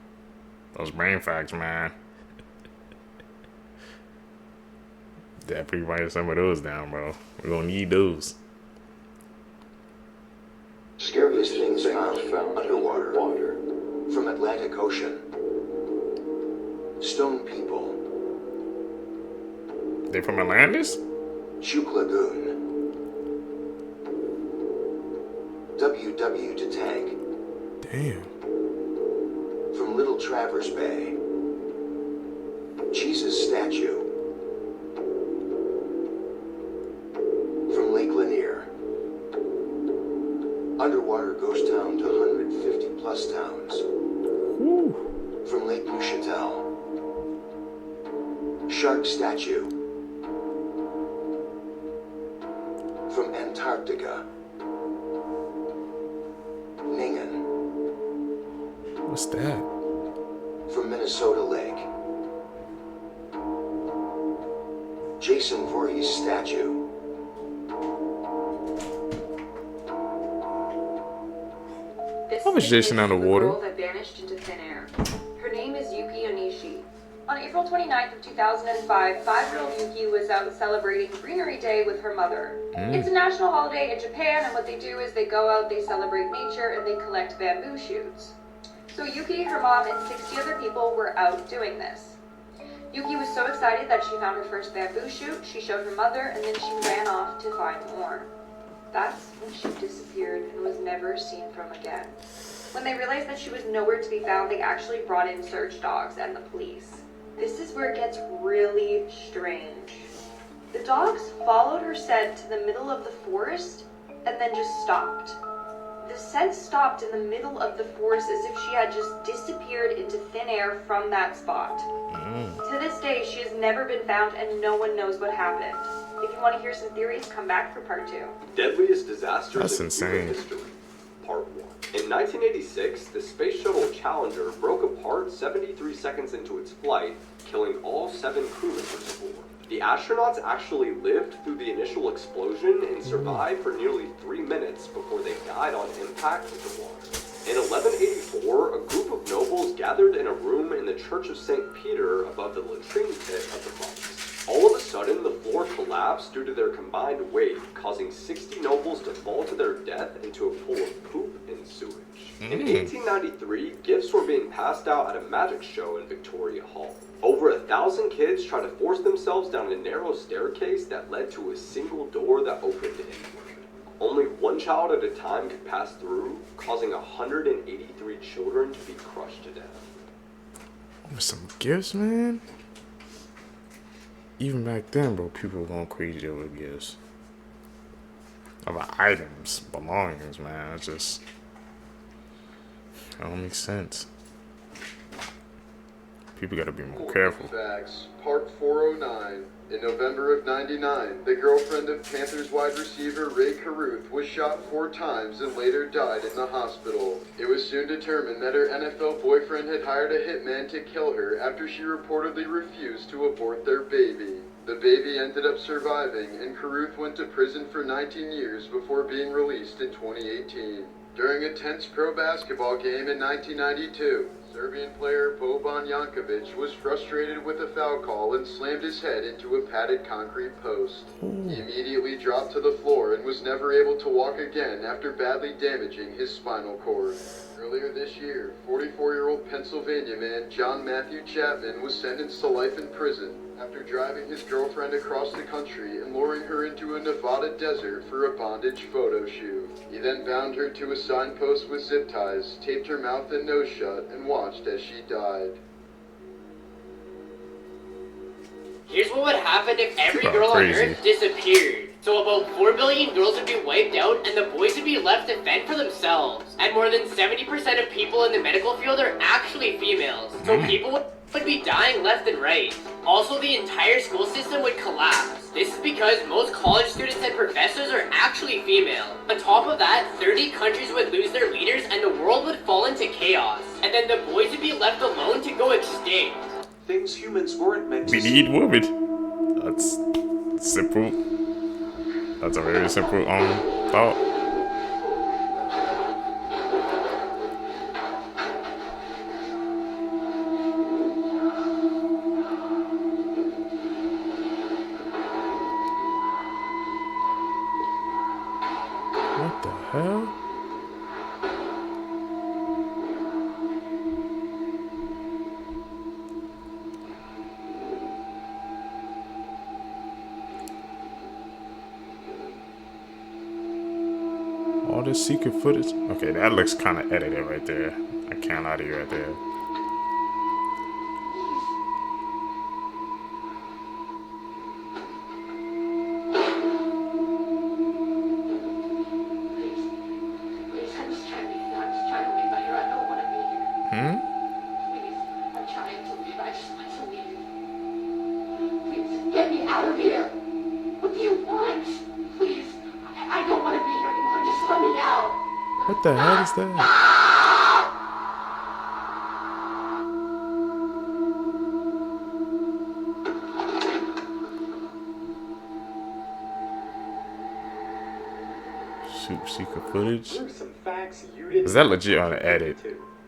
Those brain facts, man. Definitely write some of those down, bro. We're gonna need those. Scariest things found underwater. From Atlantic Ocean. Stone people. They from Atlantis? Chuk Lagoon. WW to tank. Damn. From Little Traverse Bay. Jesus statue. From Lake Lanier. Underwater ghost town to 150 plus towns. From Lake Neuchatel. Shark statue. From Antarctica. Ningen. What's that? From Minnesota Lake. Jason Voorhees statue. How was Jason underwater? Girl that vanished into thin air. Her name is Yuki Onishi. On April 29th of 2005, 5-year-old Yuki was out celebrating Greenery Day with her mother. It's a national holiday in Japan, and what they do is they go out, they celebrate nature, and they collect bamboo shoots. So Yuki, her mom, and 60 other people were out doing this. Yuki was so excited that she found her first bamboo shoot, she showed her mother, and then she ran off to find more. That's when she disappeared and was never seen from again. When they realized that she was nowhere to be found, they actually brought in search dogs and the police. This is where it gets really strange. The dogs followed her scent to the middle of the forest and then just stopped. The scent stopped in the middle of the forest as if she had just disappeared into thin air from that spot. To this day, she has never been found and no one knows what happened. If you want to hear some theories, come back for part 2. Deadliest disasters That's in insane. human history. Part 1. In 1986, the Space Shuttle Challenger broke apart 73 seconds into its flight, killing all 7 crew members aboard. The astronauts actually lived through the initial explosion and survived for nearly 3 minutes before they died on impact with the water. In 1184, a group of nobles gathered in a room in the Church of St. Peter above the latrine pit of the monks. All of a sudden, the floor collapsed due to their combined weight, causing 60 nobles to fall to their death into a pool of poop and sewage. In 1893, gifts were being passed out at a magic show in Victoria Hall. Over 1,000 kids tried to force themselves down a narrow staircase that led to a single door that opened inward. Only one child at a time could pass through, causing 183 children to be crushed to death. With some gifts, man. Even back then, bro, people were going crazy over gifts. About items, belongings, man. It's just, it don't make sense. People gotta be more careful. Facts, Part 409. In November of '99, the girlfriend of Panthers wide receiver Ray Caruth was shot 4 times and later died in the hospital. It was soon determined that her NFL boyfriend had hired a hitman to kill her after she reportedly refused to abort their baby. The baby ended up surviving, and Caruth went to prison for 19 years before being released in 2018. During a tense pro basketball game in 1992, Serbian player Boban Jankovic was frustrated with a foul call and slammed his head into a padded concrete post. He immediately dropped to the floor and was never able to walk again after badly damaging his spinal cord. Earlier this year, 44-year-old Pennsylvania man John Matthew Chapman was sentenced to life in prison after driving his girlfriend across the country and luring her into a Nevada desert for a bondage photo shoot. He then bound her to a signpost with zip ties, taped her mouth and nose shut, and watched as she died. Here's what would happen if every girl on Earth disappeared. So about 4 billion girls would be wiped out and the boys would be left to fend for themselves. And more than 70% of people in the medical field are actually females. So people would be dying left and right. Also, the entire school system would collapse. This is because most college students and professors are actually female. On top of that, 30 countries would lose their leaders and the world would fall into chaos. And then the boys would be left alone to go extinct. Things humans weren't meant to We need women. That's simple. That's a very simple thought. What the hell? All this secret footage. Okay, that looks kind of edited right there. I can't lie to you right there. Get me out of here! What do you want? Please, I don't want to be here anymore. Just let me out. What the hell is that? Shoot, secret footage? Some facts you didn't Is that legit on the edit?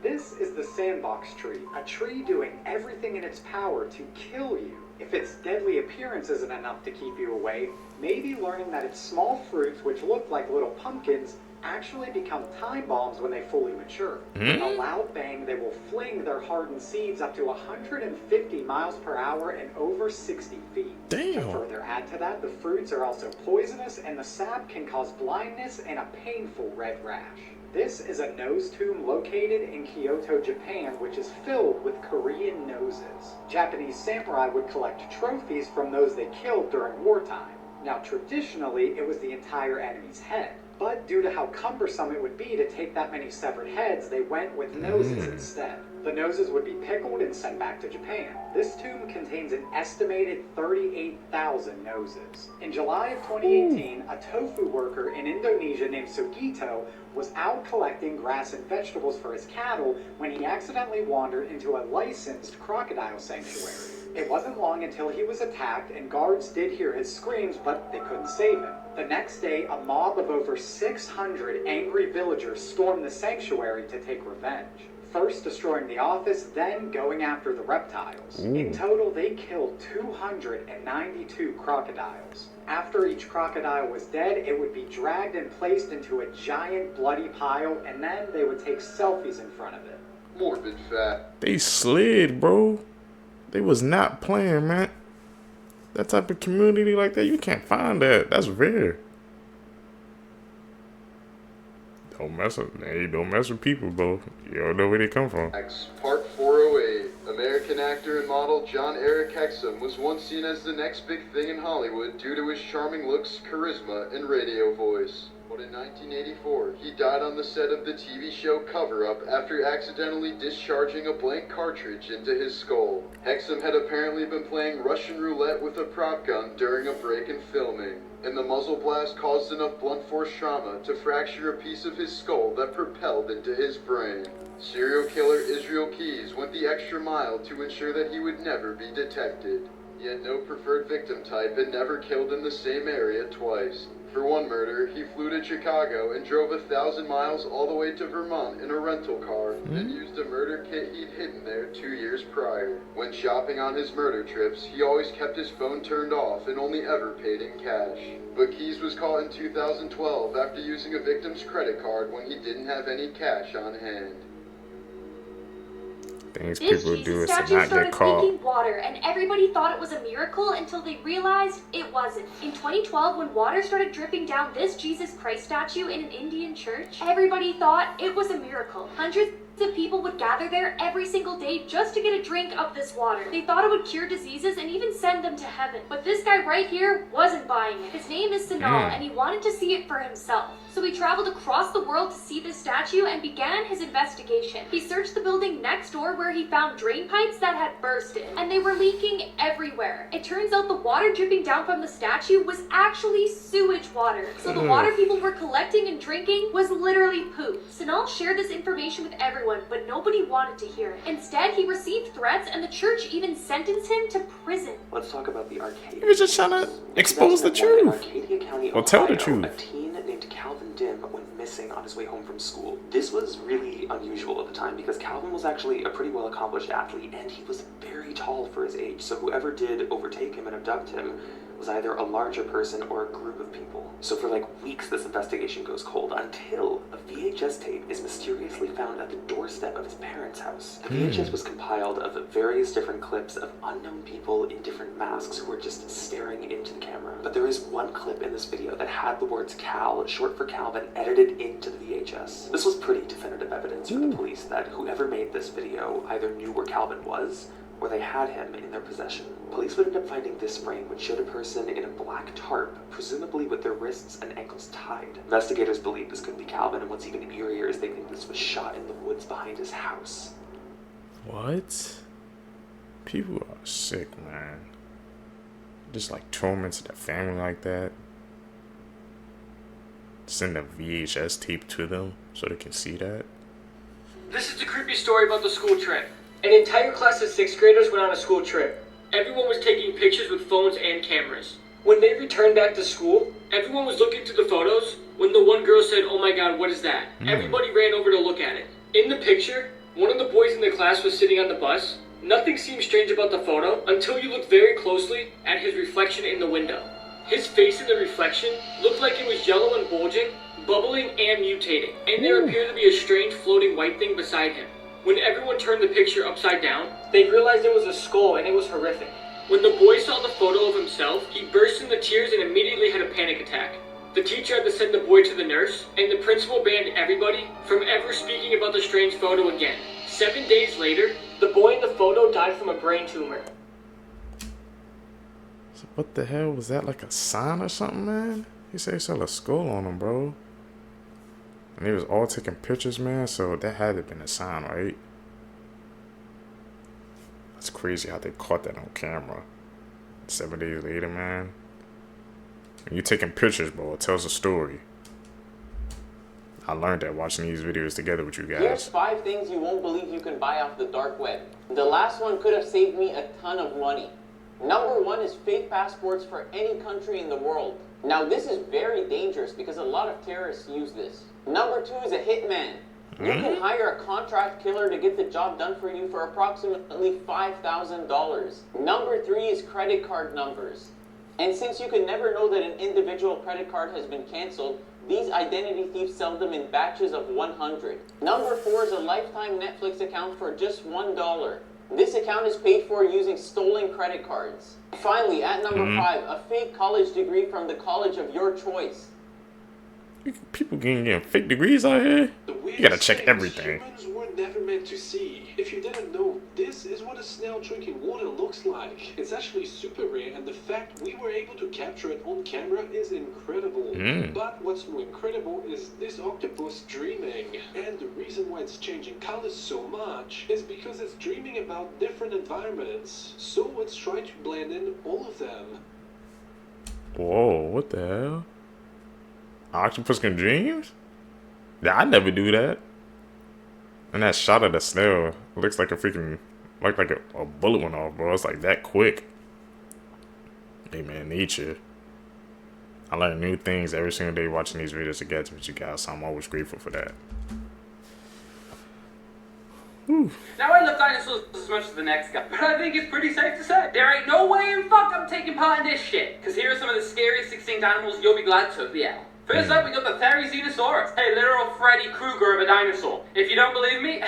This is the sandbox tree, a tree doing everything in its power to kill you. If its deadly appearance isn't enough to keep you away, maybe learning that its small fruits, which look like little pumpkins, actually become time bombs when they fully mature. With a loud bang, they will fling their hardened seeds up to 150 miles per hour and over 60 feet. Damn. To further add to that, the fruits are also poisonous and the sap can cause blindness and a painful red rash. This is a nose tomb located in Kyoto, Japan, which is filled with Korean noses. Japanese samurai would collect trophies from those they killed during wartime. Now, traditionally, it was the entire enemy's head. But due to how cumbersome it would be to take that many severed heads, they went with noses instead. The noses would be pickled and sent back to Japan. This tomb contains an estimated 38,000 noses. In July of 2018, a tofu worker in Indonesia named Sugito was out collecting grass and vegetables for his cattle when he accidentally wandered into a licensed crocodile sanctuary. It wasn't long until he was attacked and guards did hear his screams, but they couldn't save him. The next day, a mob of over 600 angry villagers stormed the sanctuary to take revenge. First destroying the office, then going after the reptiles. In total, they killed 292 crocodiles. After each crocodile was dead, it would be dragged and placed into a giant bloody pile, and then they would take selfies in front of it. Morbid fact. They slid, bro. They was not playing, man. That type of community like that, you can't find that. That's rare. Don't mess with people, bro. You don't know where they come from. Part 408. American actor and model John Eric Hexum was once seen as the next big thing in Hollywood due to his charming looks, charisma, and radio voice. But in 1984, he died on the set of the TV show Cover Up after accidentally discharging a blank cartridge into his skull. Hexum had apparently been playing Russian roulette with a prop gun during a break in filming, and the muzzle blast caused enough blunt force trauma to fracture a piece of his skull that propelled into his brain. Serial killer Israel Keys went the extra mile to ensure that he would never be detected. He had no preferred victim type and never killed in the same area twice. For one murder, he flew to Chicago and drove 1,000 miles all the way to Vermont in a rental car and used a murder kit he'd hidden there 2 years prior. When shopping on his murder trips, he always kept his phone turned off and only ever paid in cash. But Keyes was caught in 2012 after using a victim's credit card when he didn't have any cash on hand. Things This people do Jesus is to statue not get started caught. leaking water, and everybody thought it was a miracle until they realized it wasn't. In 2012, when water started dripping down this Jesus Christ statue in an Indian church, everybody thought it was a miracle. Hundreds of people would gather there every single day just to get a drink of this water. They thought it would cure diseases and even send them to heaven. But this guy right here wasn't buying it. His name is Sanal, and he wanted to see it for himself. So he traveled across the world to see this statue and began his investigation. He searched the building next door where he found drain pipes that had bursted, and they were leaking everywhere. It turns out the water dripping down from the statue was actually sewage water. So the water people were collecting and drinking was literally poop. Sanal shared this information with everyone, but nobody wanted to hear it. Instead, he received threats, and the church even sentenced him to prison. Let's talk about the Arcadia. He was just trying to expose the truth. Arcadia County, Or tell the Ohio, truth. A teen named Calvin Dim went missing on his way home from school. This was really unusual at the time because Calvin was actually a pretty well accomplished athlete and he was very tall for his age. So whoever did overtake him and abduct him was either a larger person or a group of people. So for like weeks this investigation goes cold until a VHS tape is mysteriously found at the doorstep of his parents' house. The VHS was compiled of various different clips of unknown people in different masks who were just staring into the camera. But there is one clip in this video that had the words Cal, short for Calvin, edited into the VHS. This was pretty definitive evidence for the police that whoever made this video either knew where Calvin was or they had him in their possession. Police would end up finding this frame, which showed a person in a black tarp, presumably with their wrists and ankles tied. Investigators believe this could be Calvin, and what's even eerier is they think this was shot in the woods behind his house. What? People are sick, man. Just like torments their family like that. Send a VHS tape to them so they can see that. This is the creepy story about the school trip. An entire class of 6th graders went on a school trip. Everyone was taking pictures with phones and cameras. When they returned back to school, everyone was looking through the photos when the one girl said, "Oh my god, what is that?" Everybody ran over to look at it. In the picture, one of the boys in the class was sitting on the bus. Nothing seemed strange about the photo until you looked very closely at his reflection in the window. His face in the reflection looked like it was yellow and bulging, bubbling and mutating, and there appeared to be a strange floating white thing beside him. When everyone turned the picture upside down, they realized it was a skull and it was horrific. When the boy saw the photo of himself, he burst into tears and immediately had a panic attack. The teacher had to send the boy to the nurse, and the principal banned everybody from ever speaking about the strange photo again. 7 days later, the boy in the photo died from a brain tumor. So what the hell was that, like a sign or something, man? He said he saw a skull on him, bro. And they was all taking pictures, man, so that had to have been a sign, right? That's crazy how they caught that on camera. 7 days later, man. When you taking pictures, bro, it tells a story. I learned that watching these videos together with you Here's guys. 5 things you won't believe you can buy off the dark web. The last one could have saved me a ton of money. Number 1 is fake passports for any country in the world. Now this is very dangerous because a lot of terrorists use this. Number 2 is a hitman. You can hire a contract killer to get the job done for you for approximately $5,000. Number 3 is credit card numbers. And since you can never know that an individual credit card has been canceled, these identity thieves sell them in batches of 100. Number 4 is a lifetime Netflix account for just $1. This account is paid for using stolen credit cards. Finally, at number 5, a fake college degree from the college of your choice. People getting fake degrees out here? You gotta check everything. Humans were never meant to see. If you didn't know, this is what a snail drinking water looks like. It's actually super rare, and the fact we were able to capture it on camera is incredible. But what's more incredible is this octopus dreaming. And the reason why it's changing colors so much is because it's dreaming about different environments. So let's try to blend in all of them. Whoa, what the hell? Octopus can dream? Yeah, I never do that. And that shot of the snail looks like a freaking, like a bullet went off, bro. It's like that quick. Hey man, Nietzsche. I learn new things every single day watching these videos together with you guys, so I'm always grateful for that. Now I love dinosaurs as much as the next guy, but I think it's pretty safe to say there ain't no way in fuck I'm taking part in this shit. Cause here are some of the scariest extinct animals you'll be glad took the L. First up, we got the Therizinosaurus, a literal Freddy Krueger of a dinosaur. If you don't believe me,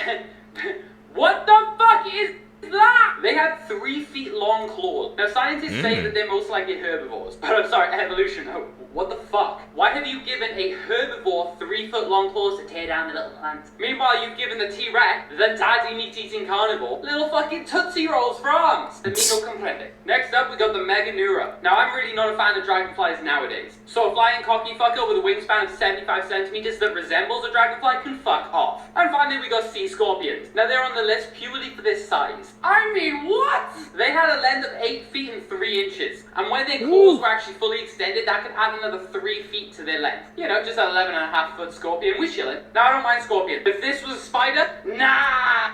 what the fuck is that? They had 3 feet long claws. Now scientists say that they're most likely herbivores, but I'm sorry, evolution. Oh, what the fuck? Why have you given a herbivore 3 foot long claws to tear down the little plants? Meanwhile, you've given the T-Rex, the daddy meat-eating carnivore, little fucking Tootsie Rolls for arms. The me no comprende. Next up, we got the Meganeura. Now, I'm really not a fan of dragonflies nowadays, so a flying cocky fucker with a wingspan of 75 centimeters that resembles a dragonfly can fuck off. And finally, we got sea scorpions. Now, they're on the list purely for their size. I mean, what? They had a length of 8 feet and 3 inches, and when their claws were actually fully extended, that could add another 3 feet to their length. You know, just an 11.5 foot scorpion. We chillin'. Now, I don't mind scorpion. If this was a spider, nah!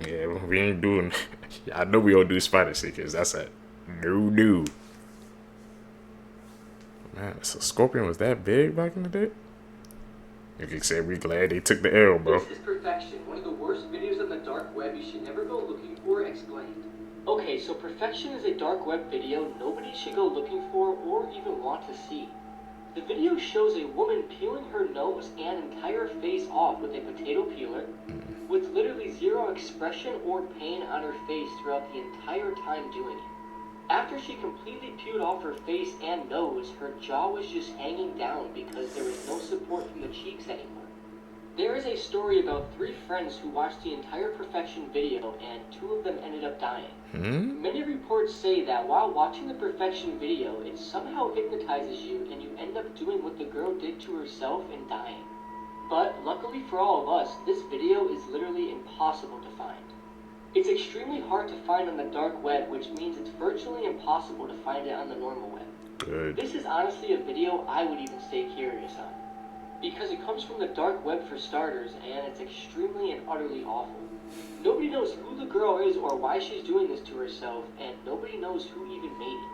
Yeah, we ain't doing. I know we don't do spider seekers. That's a no. Man, so scorpion was that big back in the day? You can say we glad they took the L, bro. This is Perfection, one of the worst videos on the dark web you should never go looking for, explained. Okay, so Perfection is a dark web video nobody should go looking for or even want to see. The video shows a woman peeling her nose and entire face off with a potato peeler, with literally zero expression or pain on her face throughout the entire time doing it. After she completely peeled off her face and nose, her jaw was just hanging down because there was no support from the cheeks anymore. There is a story about 3 friends who watched the entire Perfection video and 2 of them ended up dying. Many reports say that while watching the Perfection video, it somehow hypnotizes you and you end up doing what the girl did to herself and dying. But luckily for all of us, this video is literally impossible to find. It's extremely hard to find on the dark web, which means it's virtually impossible to find it on the normal web. Good. This is honestly a video I would even stay curious on, because it comes from the dark web for starters, and it's extremely and utterly awful. Nobody knows who the girl is or why she's doing this to herself, and nobody knows who even made it.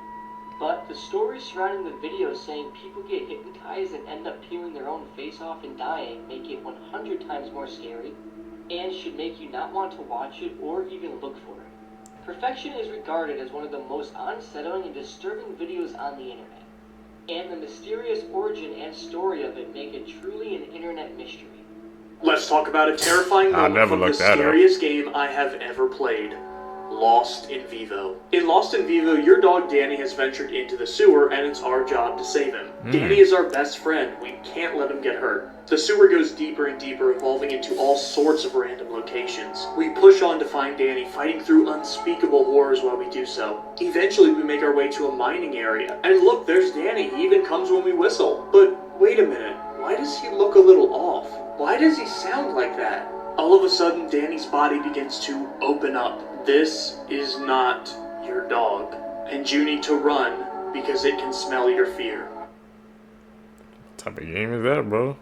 But the stories surrounding the video saying people get hypnotized and end up peeling their own face off and dying make it 100 times more scary, and should make you not want to watch it or even look for it. Perfection is regarded as one of the most unsettling and disturbing videos on the internet, and the mysterious origin and story of it make it truly an internet mystery. Let's talk about a terrifying moment from the that scariest game I have ever played. Lost in Vivo. In Lost in Vivo, your dog Danny has ventured into the sewer and it's our job to save him. Danny is our best friend. We can't let him get hurt. The sewer goes deeper and deeper, evolving into all sorts of random locations. We push on to find Danny, fighting through unspeakable horrors while we do so. Eventually, we make our way to a mining area. And look, there's Danny. He even comes when we whistle. But wait a minute. Why does he look a little off? Why does he sound like that? All of a sudden, Danny's body begins to open up. This is not your dog, and you need to run because it can smell your fear. What type of game is that, bro?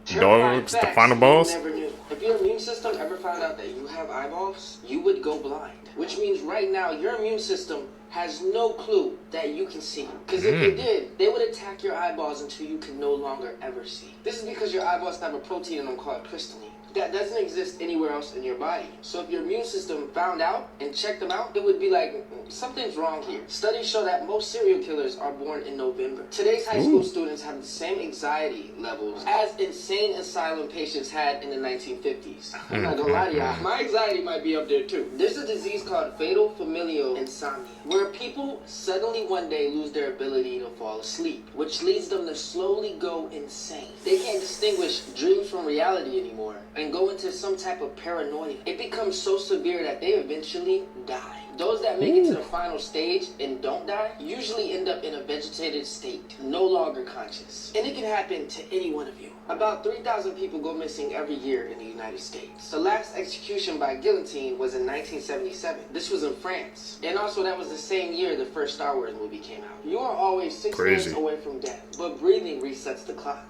Dogs, the final boss? If your immune system ever found out that you have eyeballs, you would go blind. Which means right now, your immune system has no clue that you can see. Because if they did, they would attack your eyeballs until you can no longer ever see. This is because your eyeballs have a protein in them called crystalline that doesn't exist anywhere else in your body. So if your immune system found out and checked them out, it would be like, something's wrong here. Studies show that most serial killers are born in November. Today's high school students have the same anxiety levels as insane asylum patients had in the 1950s. I'm not gonna lie to y'all, my anxiety might be up there too. There's a disease called fatal familial insomnia, where people suddenly one day lose their ability to fall asleep, which leads them to slowly go insane. They can't distinguish dreams from reality anymore, and go into some type of paranoia. It becomes so severe that they eventually die. Those that make it to the final stage and don't die usually end up in a vegetated state, no longer conscious. And it can happen to any one of you. About 3,000 people go missing every year in the United States. The last execution by guillotine was in 1977. This was in France. And also that was the same year the first Star Wars movie came out. You are always 6 minutes away from death, but breathing resets the clock.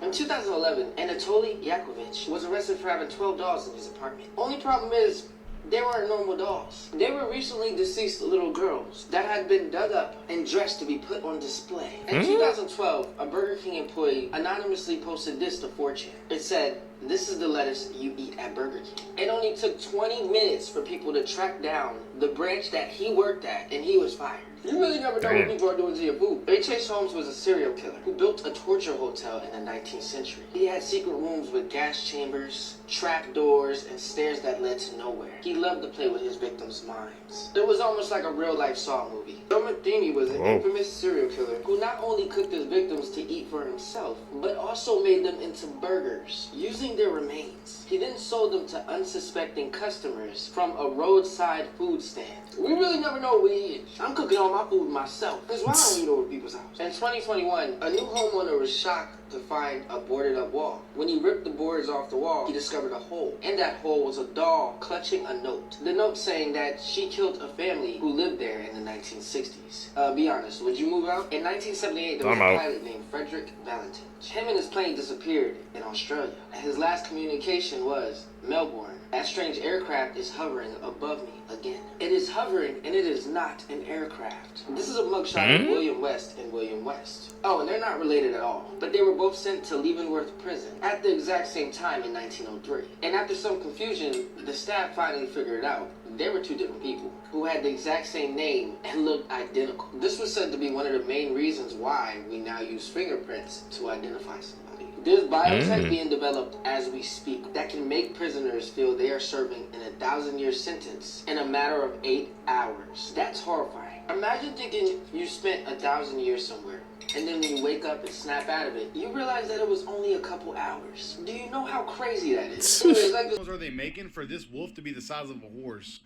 In 2011, Anatoly Yakovlevich was arrested for having 12 dolls in his apartment. Only problem is, They weren't normal dolls. They were recently deceased little girls that had been dug up and dressed to be put on display. In 2012, a Burger King employee anonymously posted this to 4chan. It said, "This is the lettuce you eat at Burger King." It only took 20 minutes for people to track down the branch that he worked at, and he was fired. You really never know what people are doing to your food. H.H. Holmes was a serial killer who built a torture hotel in the 19th century. He had secret rooms with gas chambers, trap doors, and stairs that led to nowhere. He loved to play with his victims' minds. It was almost like a real-life Saw movie. Joe Matheny was an infamous serial killer who not only cooked his victims to eat for himself, but also made them into burgers, using their remains. He then sold them to unsuspecting customers from a roadside food stand. We really never know what we eat. I'm cooking all my food myself. Because why don't eat over people's house? In 2021, a new homeowner was shocked to find a boarded up wall. When he ripped the boards off the wall, he discovered a hole. In that hole was a doll clutching a note. The note saying that she killed a family who lived there in the 1960s. Be honest, would you move out? In 1978, there was a pilot named Frederick Valentin. Him and his plane disappeared in Australia. His last communication was, "Melbourne, that strange aircraft is hovering above me again." It is hovering and it is not an aircraft. This is a mugshot of William West and William West. Oh, and they're not related at all. But they were both sent to Leavenworth Prison at the exact same time in 1903. And after some confusion, the staff finally figured it out. They were two different people who had the exact same name and looked identical. This was said to be one of the main reasons why we now use fingerprints to identify somebody. There's biotech being developed as we speak that can make prisoners feel they are serving an 1,000-year sentence in a matter of 8 hours. That's horrifying. Imagine thinking you spent 1,000 years somewhere, and then when you wake up and snap out of it, you realize that it was only a couple hours. Do you know how crazy that is? What are they making for this wolf to be the size of a horse?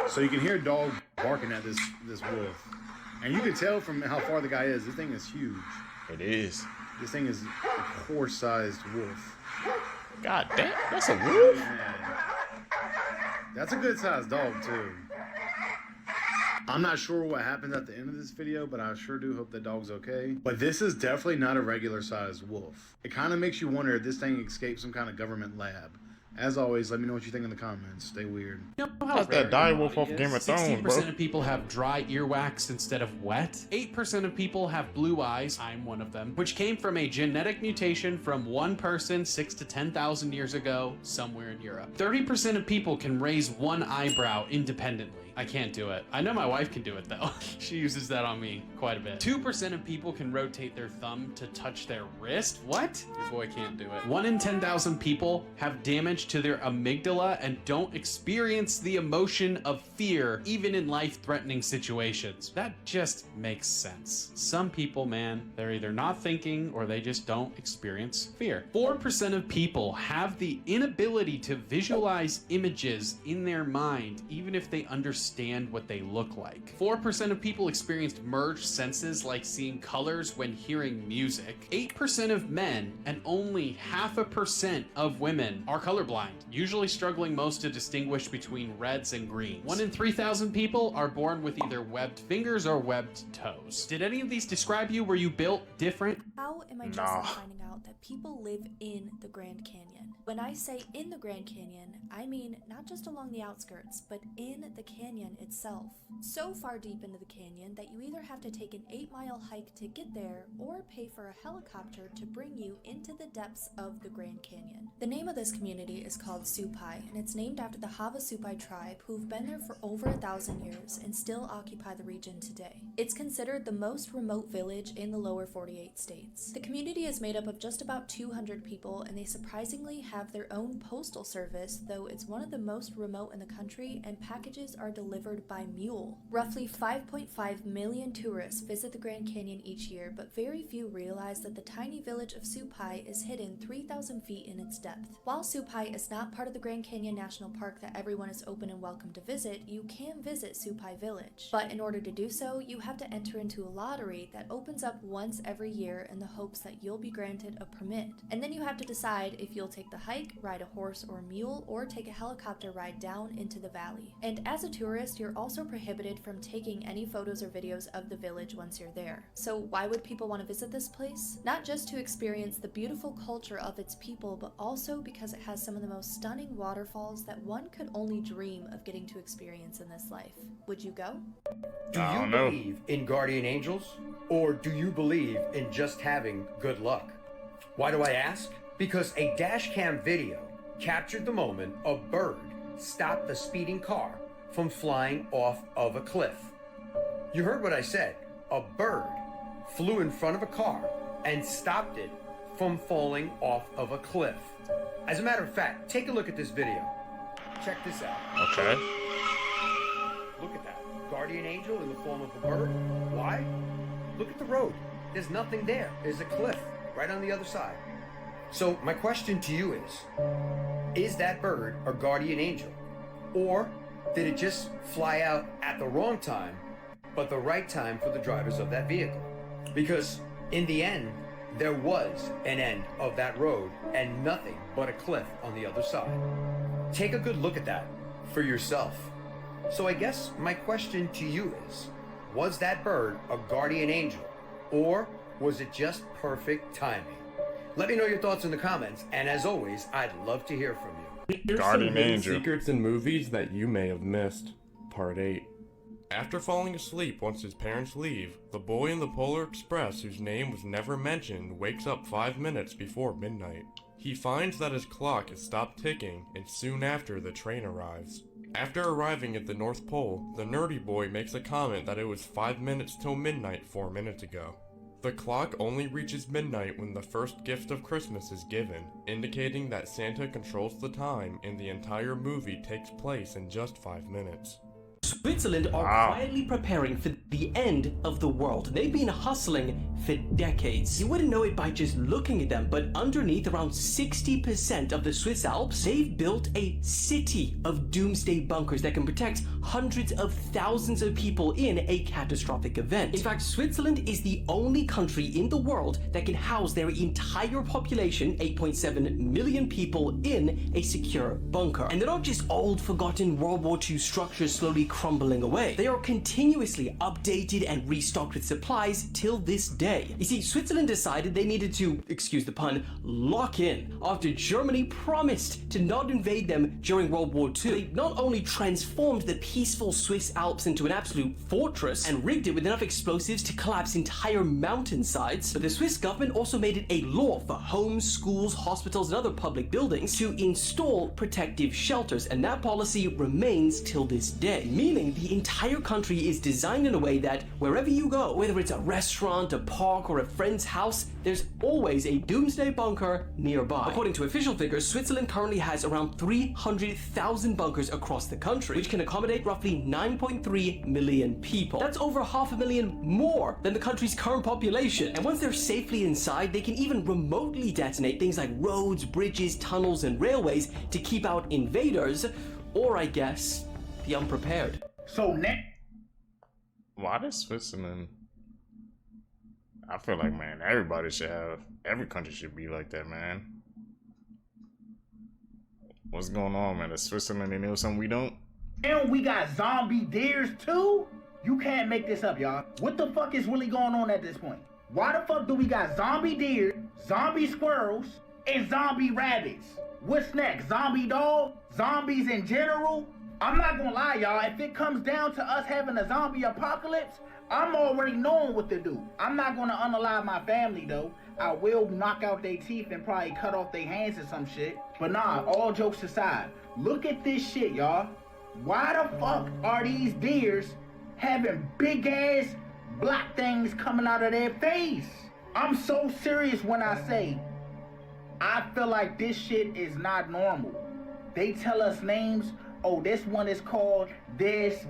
So you can hear a dog barking at this wolf. And you can tell from how far the guy is, this thing is huge. It is. This thing is a horse-sized wolf. God damn, that's a wolf? Man. That's a good-sized dog, too. I'm not sure what happens at the end of this video, but I sure do hope the dog's okay. But this is definitely not a regular-sized wolf. It kind of makes you wonder if this thing escaped some kind of government lab. As always, let me know what you think in the comments. Stay weird. That's that dire wolf off Game of Thrones, bro. 16% of people have dry earwax instead of wet. 8% of people have blue eyes. I'm one of them. Which came from a genetic mutation from one person 6 to 10,000 years ago somewhere in Europe. 30% of people can raise one eyebrow independently. I can't do it. I know my wife can do it though. She uses that on me quite a bit. 2% of people can rotate their thumb to touch their wrist. What? Your boy can't do it. 1 in 10,000 people have damage to their amygdala and don't experience the emotion of fear even in life-threatening situations. That just makes sense. Some people, man, they're either not thinking or they just don't experience fear. 4% of people have the inability to visualize images in their mind even if they understand what they look like. 4% of people experienced merged senses like seeing colors when hearing music. 8% of men and only 0.5% of women are colorblind, usually struggling most to distinguish between reds and greens. 1 in 3,000 people are born with either webbed fingers or webbed toes. Did any of these describe you? Were you built different? How am I just now finding out that people live in the Grand Canyon? When I say in the Grand Canyon, I mean not just along the outskirts, but in the canyon itself. So far deep into the canyon that you either have to take an 8-mile hike to get there or pay for a helicopter to bring you into the depths of the Grand Canyon. The name of this community is called Supai, and it's named after the Havasupai tribe who've been there for over 1,000 years and still occupy the region today. It's considered the most remote village in the lower 48 states. The community is made up of just about 200 people, and they surprisingly have their own postal service, though it's one of the most remote in the country, and packages are delivered by mule. Roughly 5.5 million tourists visit the Grand Canyon each year, but very few realize that the tiny village of Supai is hidden 3,000 feet in its depth. While Supai is not part of the Grand Canyon National Park that everyone is open and welcome to visit, you can visit Supai Village. But in order to do so, you have to enter into a lottery that opens up once every year in the hopes that you'll be granted a permit. And then you have to decide if you'll take the hike, ride a horse or a mule, or take a helicopter ride down into the valley. And as a tourist, you're also prohibited from taking any photos or videos of the village once you're there. So why would people want to visit this place? Not just to experience the beautiful culture of its people, but also because it has some of of the most stunning waterfalls that one could only dream of getting to experience in this life. Would you go? Do you believe in guardian angels, or do you believe in just having good luck? Why do I ask? Because a dash cam video captured the moment a bird stopped the speeding car from flying off of a cliff. You heard what I said. A bird flew in front of a car and stopped it from falling off of a cliff. As a matter of fact, take a look at this video. Check this out. Okay. Look at that. Guardian angel in the form of a bird. Why? Look at the road. There's nothing there. There's a cliff right on the other side. So my question to you is that bird a guardian angel? Or did it just fly out at the wrong time, but the right time for the drivers of that vehicle? Because in the end, there was an end of that road and nothing but a cliff on the other side. Take a good look at that for yourself. So I guess my question to you is, was that bird a guardian angel, or was it just perfect timing? Let me know your thoughts in the comments, and as always, I'd love to hear from you. Here's Guardian some hidden angel. secrets in movies that you may have missed. Part 8. After falling asleep once his parents leave, the boy in the Polar Express, whose name was never mentioned, wakes up 5 minutes before midnight. He finds that his clock has stopped ticking, and soon after the train arrives. After arriving at the North Pole, the nerdy boy makes a comment that it was 5 minutes till midnight 4 minutes ago. The clock only reaches midnight when the first gift of Christmas is given, indicating that Santa controls the time and the entire movie takes place in just 5 minutes. Switzerland are quietly preparing for the end of the world. They've been hustling for decades. You wouldn't know it by just looking at them, but underneath around 60% of the Swiss Alps, they've built a city of doomsday bunkers that can protect hundreds of thousands of people in a catastrophic event. In fact, Switzerland is the only country in the world that can house their entire population, 8.7 million people, in a secure bunker. And they're not just old, forgotten World War II structures slowly crumbling away. They are continuously updated and restocked with supplies till this day. You see, Switzerland decided they needed to, excuse the pun, lock in after Germany promised to not invade them during World War II. They not only transformed the peaceful Swiss Alps into an absolute fortress and rigged it with enough explosives to collapse entire mountainsides, but the Swiss government also made it a law for homes, schools, hospitals, and other public buildings to install protective shelters, and that policy remains till this day. Meaning the entire country is designed in a way that wherever you go, whether it's a restaurant, a park, or a friend's house, there's always a doomsday bunker nearby. According to official figures, Switzerland currently has around 300,000 bunkers across the country, which can accommodate roughly 9.3 million people. That's over 500,000 more than the country's current population. And once they're safely inside, they can even remotely detonate things like roads, bridges, tunnels, and railways to keep out invaders, or I guess, the unprepared. So why does Switzerland? I feel like, man, every country should be like that, man. What's going on, man? Is Switzerland, they know something we don't? And we got zombie deers too? You can't make this up, y'all. What the fuck is really going on at this point? Why the fuck do we got zombie deer, zombie squirrels, and zombie rabbits? What's next? Zombie dog? Zombies in general? I'm not gonna lie, y'all. If it comes down to us having a zombie apocalypse, I'm already knowing what to do. I'm not gonna unalive my family, though. I will knock out their teeth and probably cut off their hands or some shit. But nah, all jokes aside, look at this shit, y'all. Why the fuck are these deers having big ass black things coming out of their face? I'm so serious when I say I feel like this shit is not normal. They tell us names. Oh, this one is called this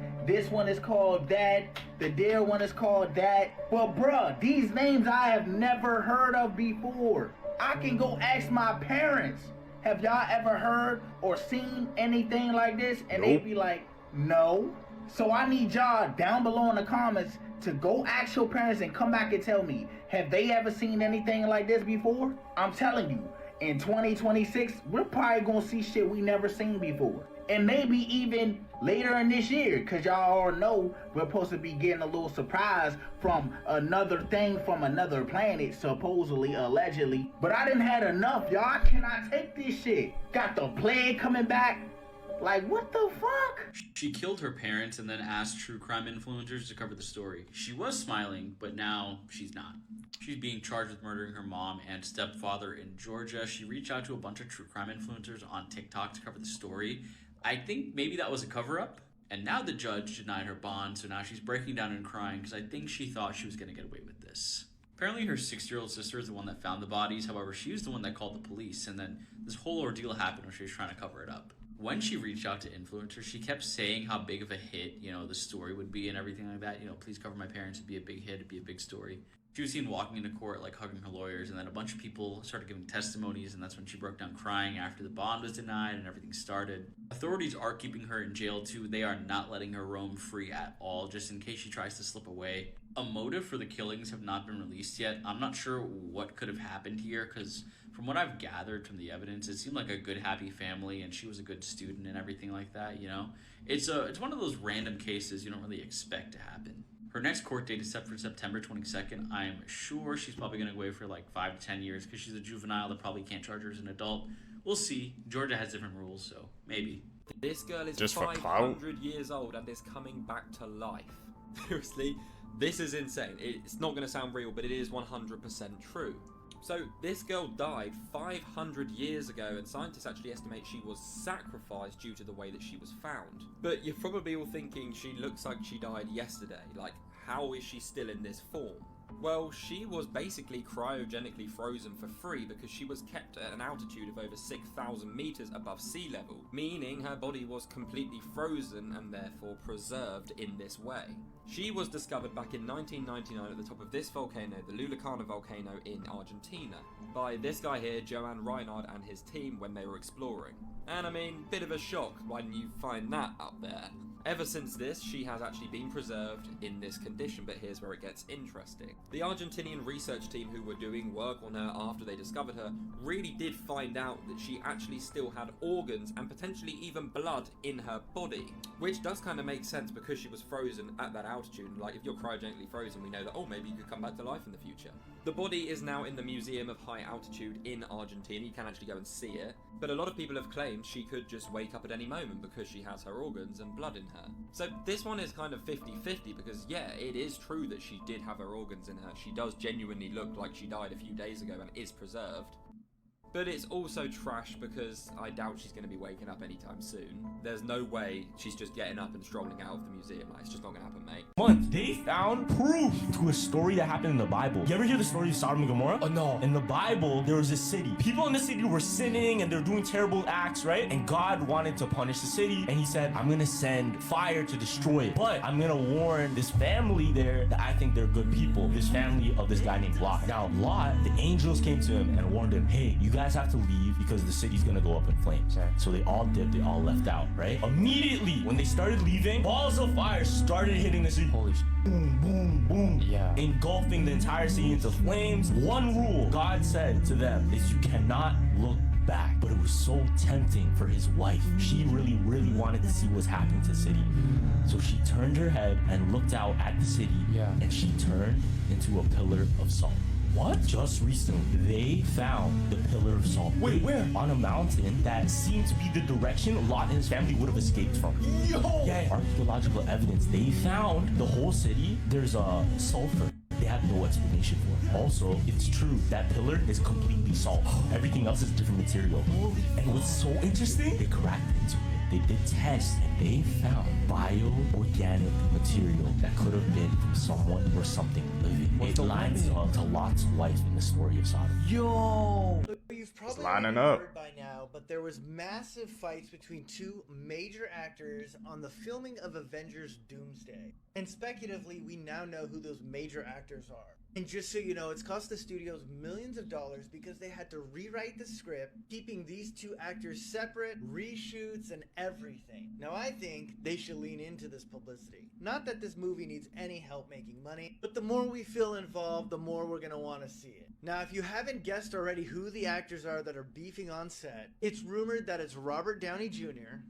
one is called that, the deer one is called that. Well, bruh, these names I have never heard of before. I can go ask my parents, have y'all ever heard or seen anything like this? And they'd be like, no. So I need y'all down below in the comments to go ask your parents and come back and tell me, have they ever seen anything like this before? I'm telling you, in 2026, we're probably gonna see shit we never seen before. And maybe even later in this year, because y'all all know we're supposed to be getting a little surprise from another thing from another planet, supposedly, allegedly. But I didn't had enough, y'all. I cannot take this shit. Got the plague coming back. Like, what the fuck? She killed her parents and then asked true crime influencers to cover the story. She was smiling, but now she's not. She's being charged with murdering her mom and stepfather in Georgia. She reached out to a bunch of true crime influencers on TikTok to cover the story. I think maybe that was a cover-up, and now the judge denied her bond, so now she's breaking down and crying because I think she thought she was going to get away with this. Apparently her 6-year-old sister is the one that found the bodies, however she was the one that called the police, and then this whole ordeal happened when she was trying to cover it up. When she reached out to influencers, she kept saying how big of a hit, the story would be and everything like that. Please cover my parents, it'd be a big hit, it'd be a big story. She was seen walking into court, like hugging her lawyers, and then a bunch of people started giving testimonies, and that's when she broke down crying after the bond was denied and everything started. Authorities are keeping her in jail too. They are not letting her roam free at all, just in case she tries to slip away. A motive for the killings have not been released yet. I'm not sure what could have happened here, because from what I've gathered from the evidence, it seemed like a good, happy family, and she was a good student and everything like that, It's one of those random cases you don't really expect to happen. Her next court date is set for September 22nd. I'm sure she's probably going to go away for like 5 to 10 years because she's a juvenile. They probably can't charge her as an adult. We'll see. Georgia has different rules, so maybe. This girl is Just for 500 years old and is coming back to life. Seriously, this is insane. It's not going to sound real, but it is 100% true. So this girl died 500 years ago, and scientists actually estimate she was sacrificed due to the way that she was found. But you're probably all thinking she looks like she died yesterday. Like, how is she still in this form? Well, she was basically cryogenically frozen for free because she was kept at an altitude of over 6,000 meters above sea level, meaning her body was completely frozen and therefore preserved in this way. She was discovered back in 1999 at the top of this volcano, the Lulucana volcano in Argentina, by this guy here, Johan Reinhard, and his team when they were exploring. And I mean, bit of a shock when you find that up there. Ever since this, she has actually been preserved in this condition, but here's where it gets interesting. The Argentinian research team who were doing work on her after they discovered her really did find out that she actually still had organs and potentially even blood in her body, which does kind of make sense because she was frozen at that altitude. Like, if you're cryogenically frozen, we know that, oh, maybe you could come back to life in the future. The body is now in the Museum of High Altitude in Argentina. You can actually go and see it, but a lot of people have claimed she could just wake up at any moment because she has her organs and blood in her. So this one is kind of 50-50 because yeah, it is true that she did have her organs in her. She does genuinely look like she died a few days ago and is preserved. But it's also trash because I doubt she's going to be waking up anytime soon. There's no way she's just getting up and strolling out of the museum. Like, it's just not going to happen, mate. Once they found proof to a story that happened in the Bible. You ever hear the story of Sodom and Gomorrah? Oh no. In the Bible, there was a city. People in the city were sinning and they're doing terrible acts, right? And God wanted to punish the city. And he said, I'm going to send fire to destroy it. But I'm going to warn this family there that I think they're good people. This family of this guy named Lot. Now, Lot, the angels came to him and warned him, hey, you guys have to leave because the city's gonna go up in flames. So they all dipped, they all left out, right? Immediately, when they started leaving, balls of fire started hitting the city. Holy shit. Boom, boom, boom. Yeah. Engulfing the entire city into flames. One rule God said to them is you cannot look back. But it was so tempting for his wife. She really, really wanted to see what's happening to the city. So she turned her head and looked out at the city. Yeah. And she turned into a pillar of salt. What? Just recently, they found the Pillar of Salt. Wait, where? On a mountain that seemed to be the direction Lot and his family would have escaped from. Yo! Yeah, archaeological evidence. They found the whole city. There's sulfur. They have no explanation for it. Also, it's true, that pillar is completely salt. Everything else is different material. And what's so interesting, they cracked into it. They did tests and they found bio-organic material that could have been from someone or something living. It lines up to Lot's wife in the story of Sodom. Yo! You've probably lining heard up by now, but there was massive fights between two major actors on the filming of Avengers Doomsday. And speculatively, we now know who those major actors are. And just so you know, it's cost the studios millions of dollars because they had to rewrite the script, keeping these two actors separate, reshoots, and everything. Now I think they should lean into this publicity. Not that this movie needs any help making money, but the more we feel involved, the more we're gonna want to see it. Now, if you haven't guessed already who the actors are that are beefing on set, it's rumored that it's Robert Downey Jr.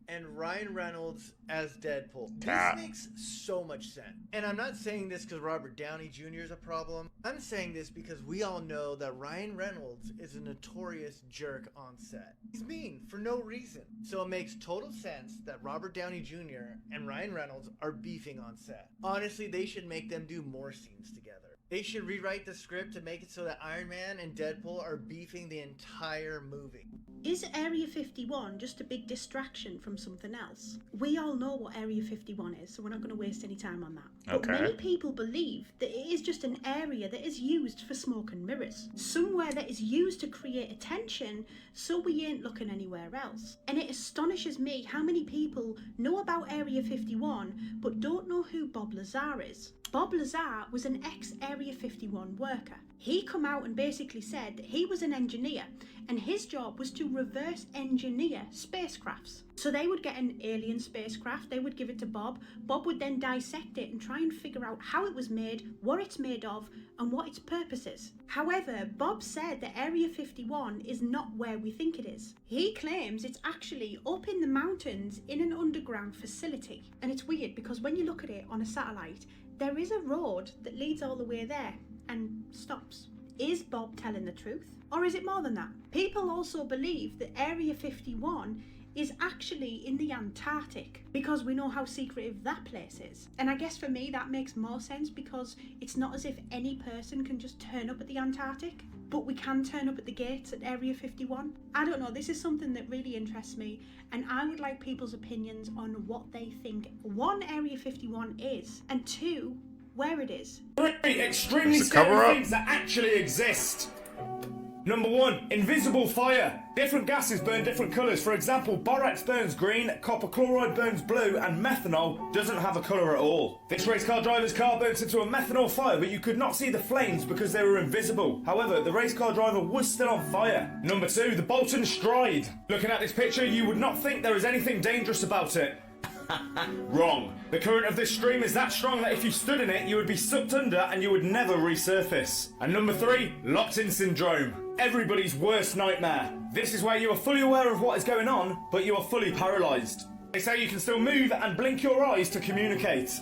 and Ryan Reynolds as Deadpool. This makes so much sense. And I'm not saying this because Robert Downey Jr. is a problem. I'm saying this because we all know that Ryan Reynolds is a notorious jerk on set. He's mean for no reason. So it makes total sense that Robert Downey Jr. and Ryan Reynolds are beefing on set. Honestly, they should make them do more scenes together. They should rewrite the script to make it so that Iron Man and Deadpool are beefing the entire movie. Is Area 51 just a big distraction from something else? We all know what Area 51 is, so we're not going to waste any time on that. But many people believe that it is just an area that is used for smoke and mirrors. Somewhere that is used to create attention so we ain't looking anywhere else. And it astonishes me how many people know about Area 51 but don't know who Bob Lazar is. Bob Lazar was an ex-Area 51 worker. He come out and basically said that he was an engineer and his job was to reverse engineer spacecrafts. So they would get an alien spacecraft, they would give it to Bob. Bob would then dissect it and try and figure out how it was made, what it's made of, and what its purpose is. However, Bob said that Area 51 is not where we think it is. He claims it's actually up in the mountains in an underground facility. And it's weird because when you look at it on a satellite, there is a road that leads all the way there and stops. Is Bob telling the truth? Or is it more than that? People also believe that Area 51 is actually in the Antarctic because we know how secretive that place is. And I guess for me that makes more sense because it's not as if any person can just turn up at the Antarctic, but we can turn up at the gates at Area 51. I don't know, this is something that really interests me and I would like people's opinions on what they think, one, Area 51 is, and two, where it is. 3 extremely scary things that actually exist. Number 1, invisible fire. Different gases burn different colours. For example, borax burns green, copper chloride burns blue, and methanol doesn't have a colour at all. This race car driver's car burnt into a methanol fire, but you could not see the flames because they were invisible. However, the race car driver was still on fire. Number 2, the Bolton Stride. Looking at this picture, you would not think there is anything dangerous about it. Wrong. The current of this stream is that strong that if you stood in it, you would be sucked under and you would never resurface. And number 3, locked-in syndrome. Everybody's worst nightmare. This is where you are fully aware of what is going on, but you are fully paralysed. They say you can still move and blink your eyes to communicate.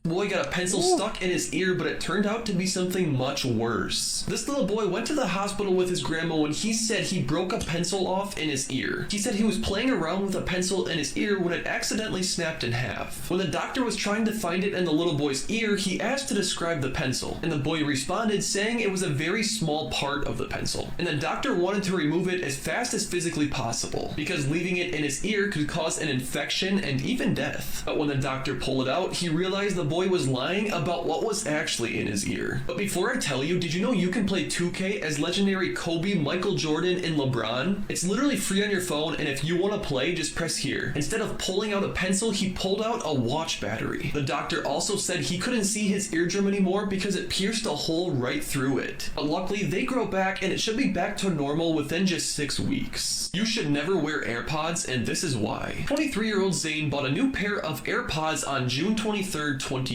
Boy got a pencil stuck in his ear, but it turned out to be something much worse. This little boy went to the hospital with his grandma when he said he broke a pencil off in his ear. He said he was playing around with a pencil in his ear when it accidentally snapped in half. When the doctor was trying to find it in the little boy's ear, he asked to describe the pencil, and the boy responded saying it was a very small part of the pencil, and the doctor wanted to remove it as fast as physically possible, because leaving it in his ear could cause an infection and even death. But when the doctor pulled it out, he realized the boy was lying about what was actually in his ear. But before I tell you, did you know you can play 2K as legendary Kobe, Michael Jordan, and LeBron? It's literally free on your phone, and if you want to play, just press here. Instead of pulling out a pencil, he pulled out a watch battery. The doctor also said he couldn't see his eardrum anymore because it pierced a hole right through it. But luckily, they grow back, and it should be back to normal within just 6 weeks. You should never wear AirPods, and this is why. 23-year-old Zane bought a new pair of AirPods on June 23rd, 2020.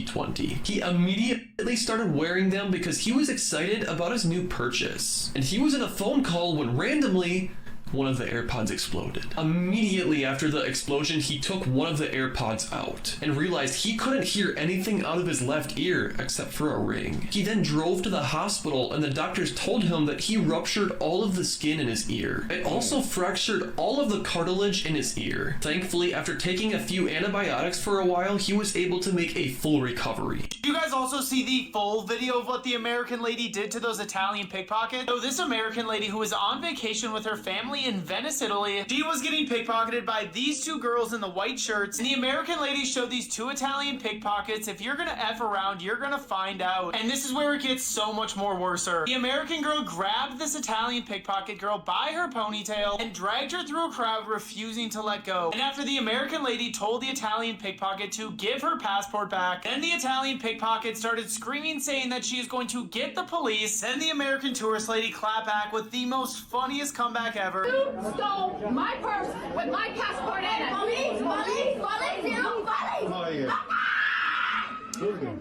He immediately started wearing them because he was excited about his new purchase. And he was in a phone call when randomly one of the AirPods exploded. Immediately after the explosion, he took one of the AirPods out and realized he couldn't hear anything out of his left ear except for a ring. He then drove to the hospital and the doctors told him that he ruptured all of the skin in his ear. It also fractured all of the cartilage in his ear. Thankfully, after taking a few antibiotics for a while, he was able to make a full recovery. You guys also see the full video of what the American lady did to those Italian pickpockets? So this American lady who was on vacation with her family apparently in Venice, Italy, she was getting pickpocketed by these two girls in the white shirts, and the American lady showed these two Italian pickpockets, if you're gonna F around, you're gonna find out. And this is where it gets so much more worser. The American girl grabbed this Italian pickpocket girl by her ponytail and dragged her through a crowd, refusing to let go. And after the American lady told the Italian pickpocket to give her passport back, then the Italian pickpocket started screaming, saying that she is going to get the police, and the American tourist lady clapped back with the most funniest comeback ever. You stole my purse with my passport in it.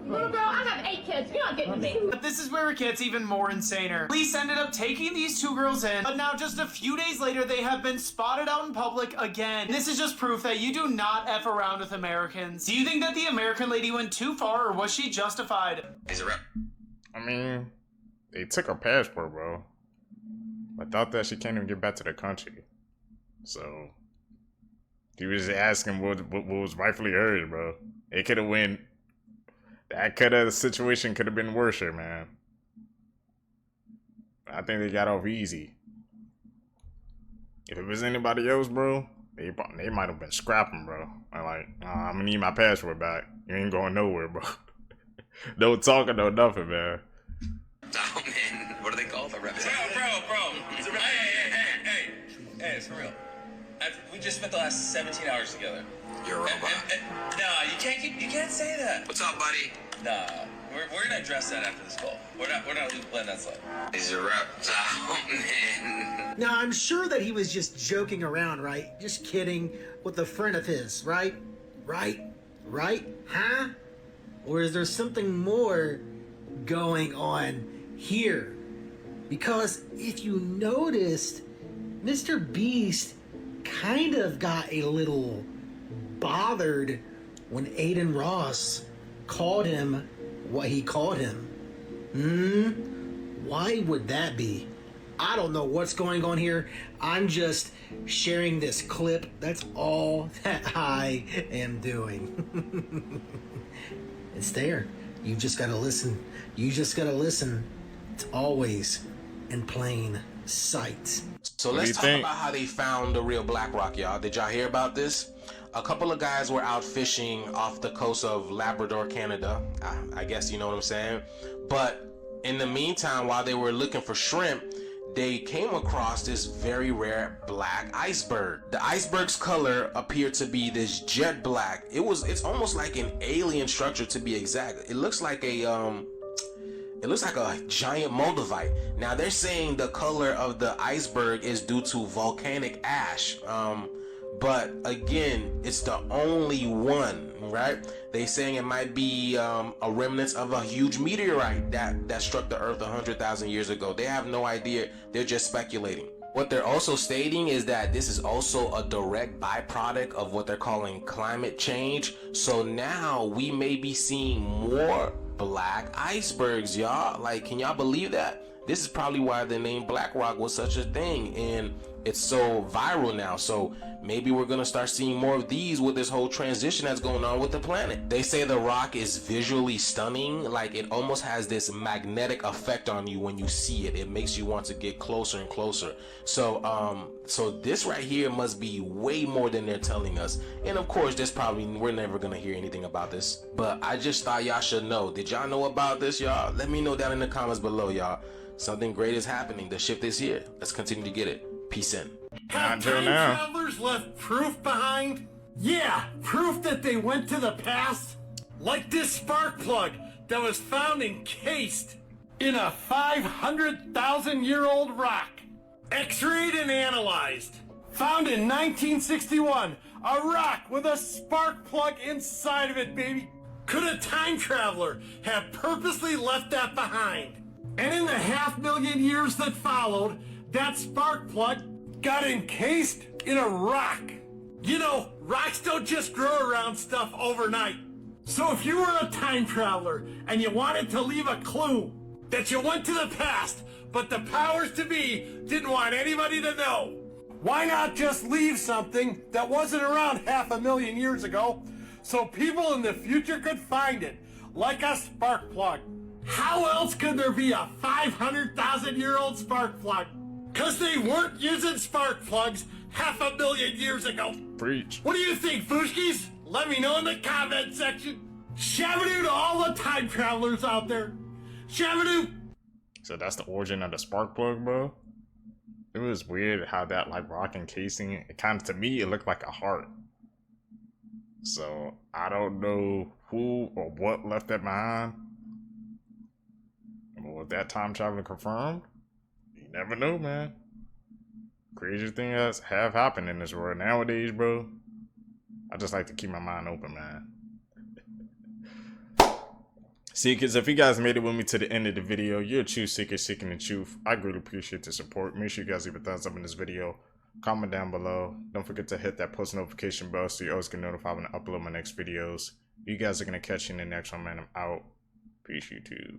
Little girl, I have 8 kids. You're not getting me. But this is where it gets even more insaner. Police ended up taking these two girls in, but now just a few days later, they have been spotted out in public again. This is just proof that you do not F around with Americans. Do you think that the American lady went too far, or was she justified? I mean, they took her passport, bro. Without that, she can't even get back to the country. So, he was asking what was rightfully hers, bro. It could have went. The situation could have been worse here, man. I think they got off easy. If it was anybody else, bro, they might have been scrapping, bro. I'm like, I'm gonna need my passport back. You ain't going nowhere, bro. No talking, no nothing, man. Oh man, what do they call the reps? Bro. Hey, it's for real. We just spent the last 17 hours together. You're a robot. Nah, you can't say that. What's up, buddy? Nah, we're gonna address that after this call. We're not letting that slide. He's a reptile, man. Now, I'm sure that he was just joking around, right? Just kidding with a friend of his, right? Right? Huh? Or is there something more going on here? Because if you noticed, Mr. Beast kind of got a little bothered when Aiden Ross called him what he called him. Why would that be? I don't know what's going on here. I'm just sharing this clip. That's all that I am doing. It's there. You just gotta listen. It's always in plain sight. So let's talk about how they found the real BlackRock, y'all. Did y'all hear about this? A couple of guys were out fishing off the coast of Labrador, Canada. I guess you know what I'm saying. But in the meantime, while they were looking for shrimp, they came across this very rare black iceberg. The iceberg's color appeared to be this jet black. It's almost like an alien structure, to be exact. It looks like a giant moldavite. Now they're saying the color of the iceberg is due to volcanic ash. But again, it's the only one, right? They saying it might be a remnant of a huge meteorite that struck the earth 100,000 years ago. They have no idea. They're just speculating. What they're also stating is that this is also a direct byproduct of what they're calling climate change. So now we may be seeing more black icebergs, y'all. Like, can y'all believe that? This is probably why the name BlackRock was such a thing, and it's so viral now. So maybe we're gonna start seeing more of these with this whole transition that's going on with the planet. They say the rock is visually stunning. Like, it almost has this magnetic effect on you when you see it. It makes you want to get closer and closer. So this right here must be way more than they're telling us. And of course, we're never gonna hear anything about this. But I just thought y'all should know. Did y'all know about this, y'all? Let me know down in the comments below, y'all. Something great is happening. The shift is here. Let's continue to get it. Peace in. Have time travelers left proof behind? Yeah, proof that they went to the past? Like this spark plug that was found encased in a 500,000-year-old rock. X-rayed and analyzed. Found in 1961. A rock with a spark plug inside of it, baby. Could a time traveler have purposely left that behind? And in the 500,000 years that followed, that spark plug got encased in a rock. You know, rocks don't just grow around stuff overnight. So if you were a time traveler and you wanted to leave a clue that you went to the past, but the powers to be didn't want anybody to know, why not just leave something that wasn't around 500,000 years ago so people in the future could find it, like a spark plug? How else could there be a 500,000-year-old spark plug? Cause they weren't using spark plugs 500,000 years ago. Preach. What do you think, Fushkis? Let me know in the comment section. Shabadoo to all the time travelers out there. Shabadoo. So that's the origin of the spark plug, bro. It was weird how that like rock encasing, it kind of, to me, it looked like a heart. So I don't know who or what left that behind. Was that time traveling confirmed? You never know, man. Craziest thing that's have happened in this world nowadays, bro. I just like to keep my mind open, man. See, because if you guys made it with me to the end of the video, you're a true seeker seeking the truth. I greatly appreciate the support. Make sure you guys leave a thumbs up in this video. Comment down below. Don't forget to hit that post notification bell so you always get notified when I upload my next videos. You guys are going to catch you in the next one, man. I'm out. Peace, YouTube.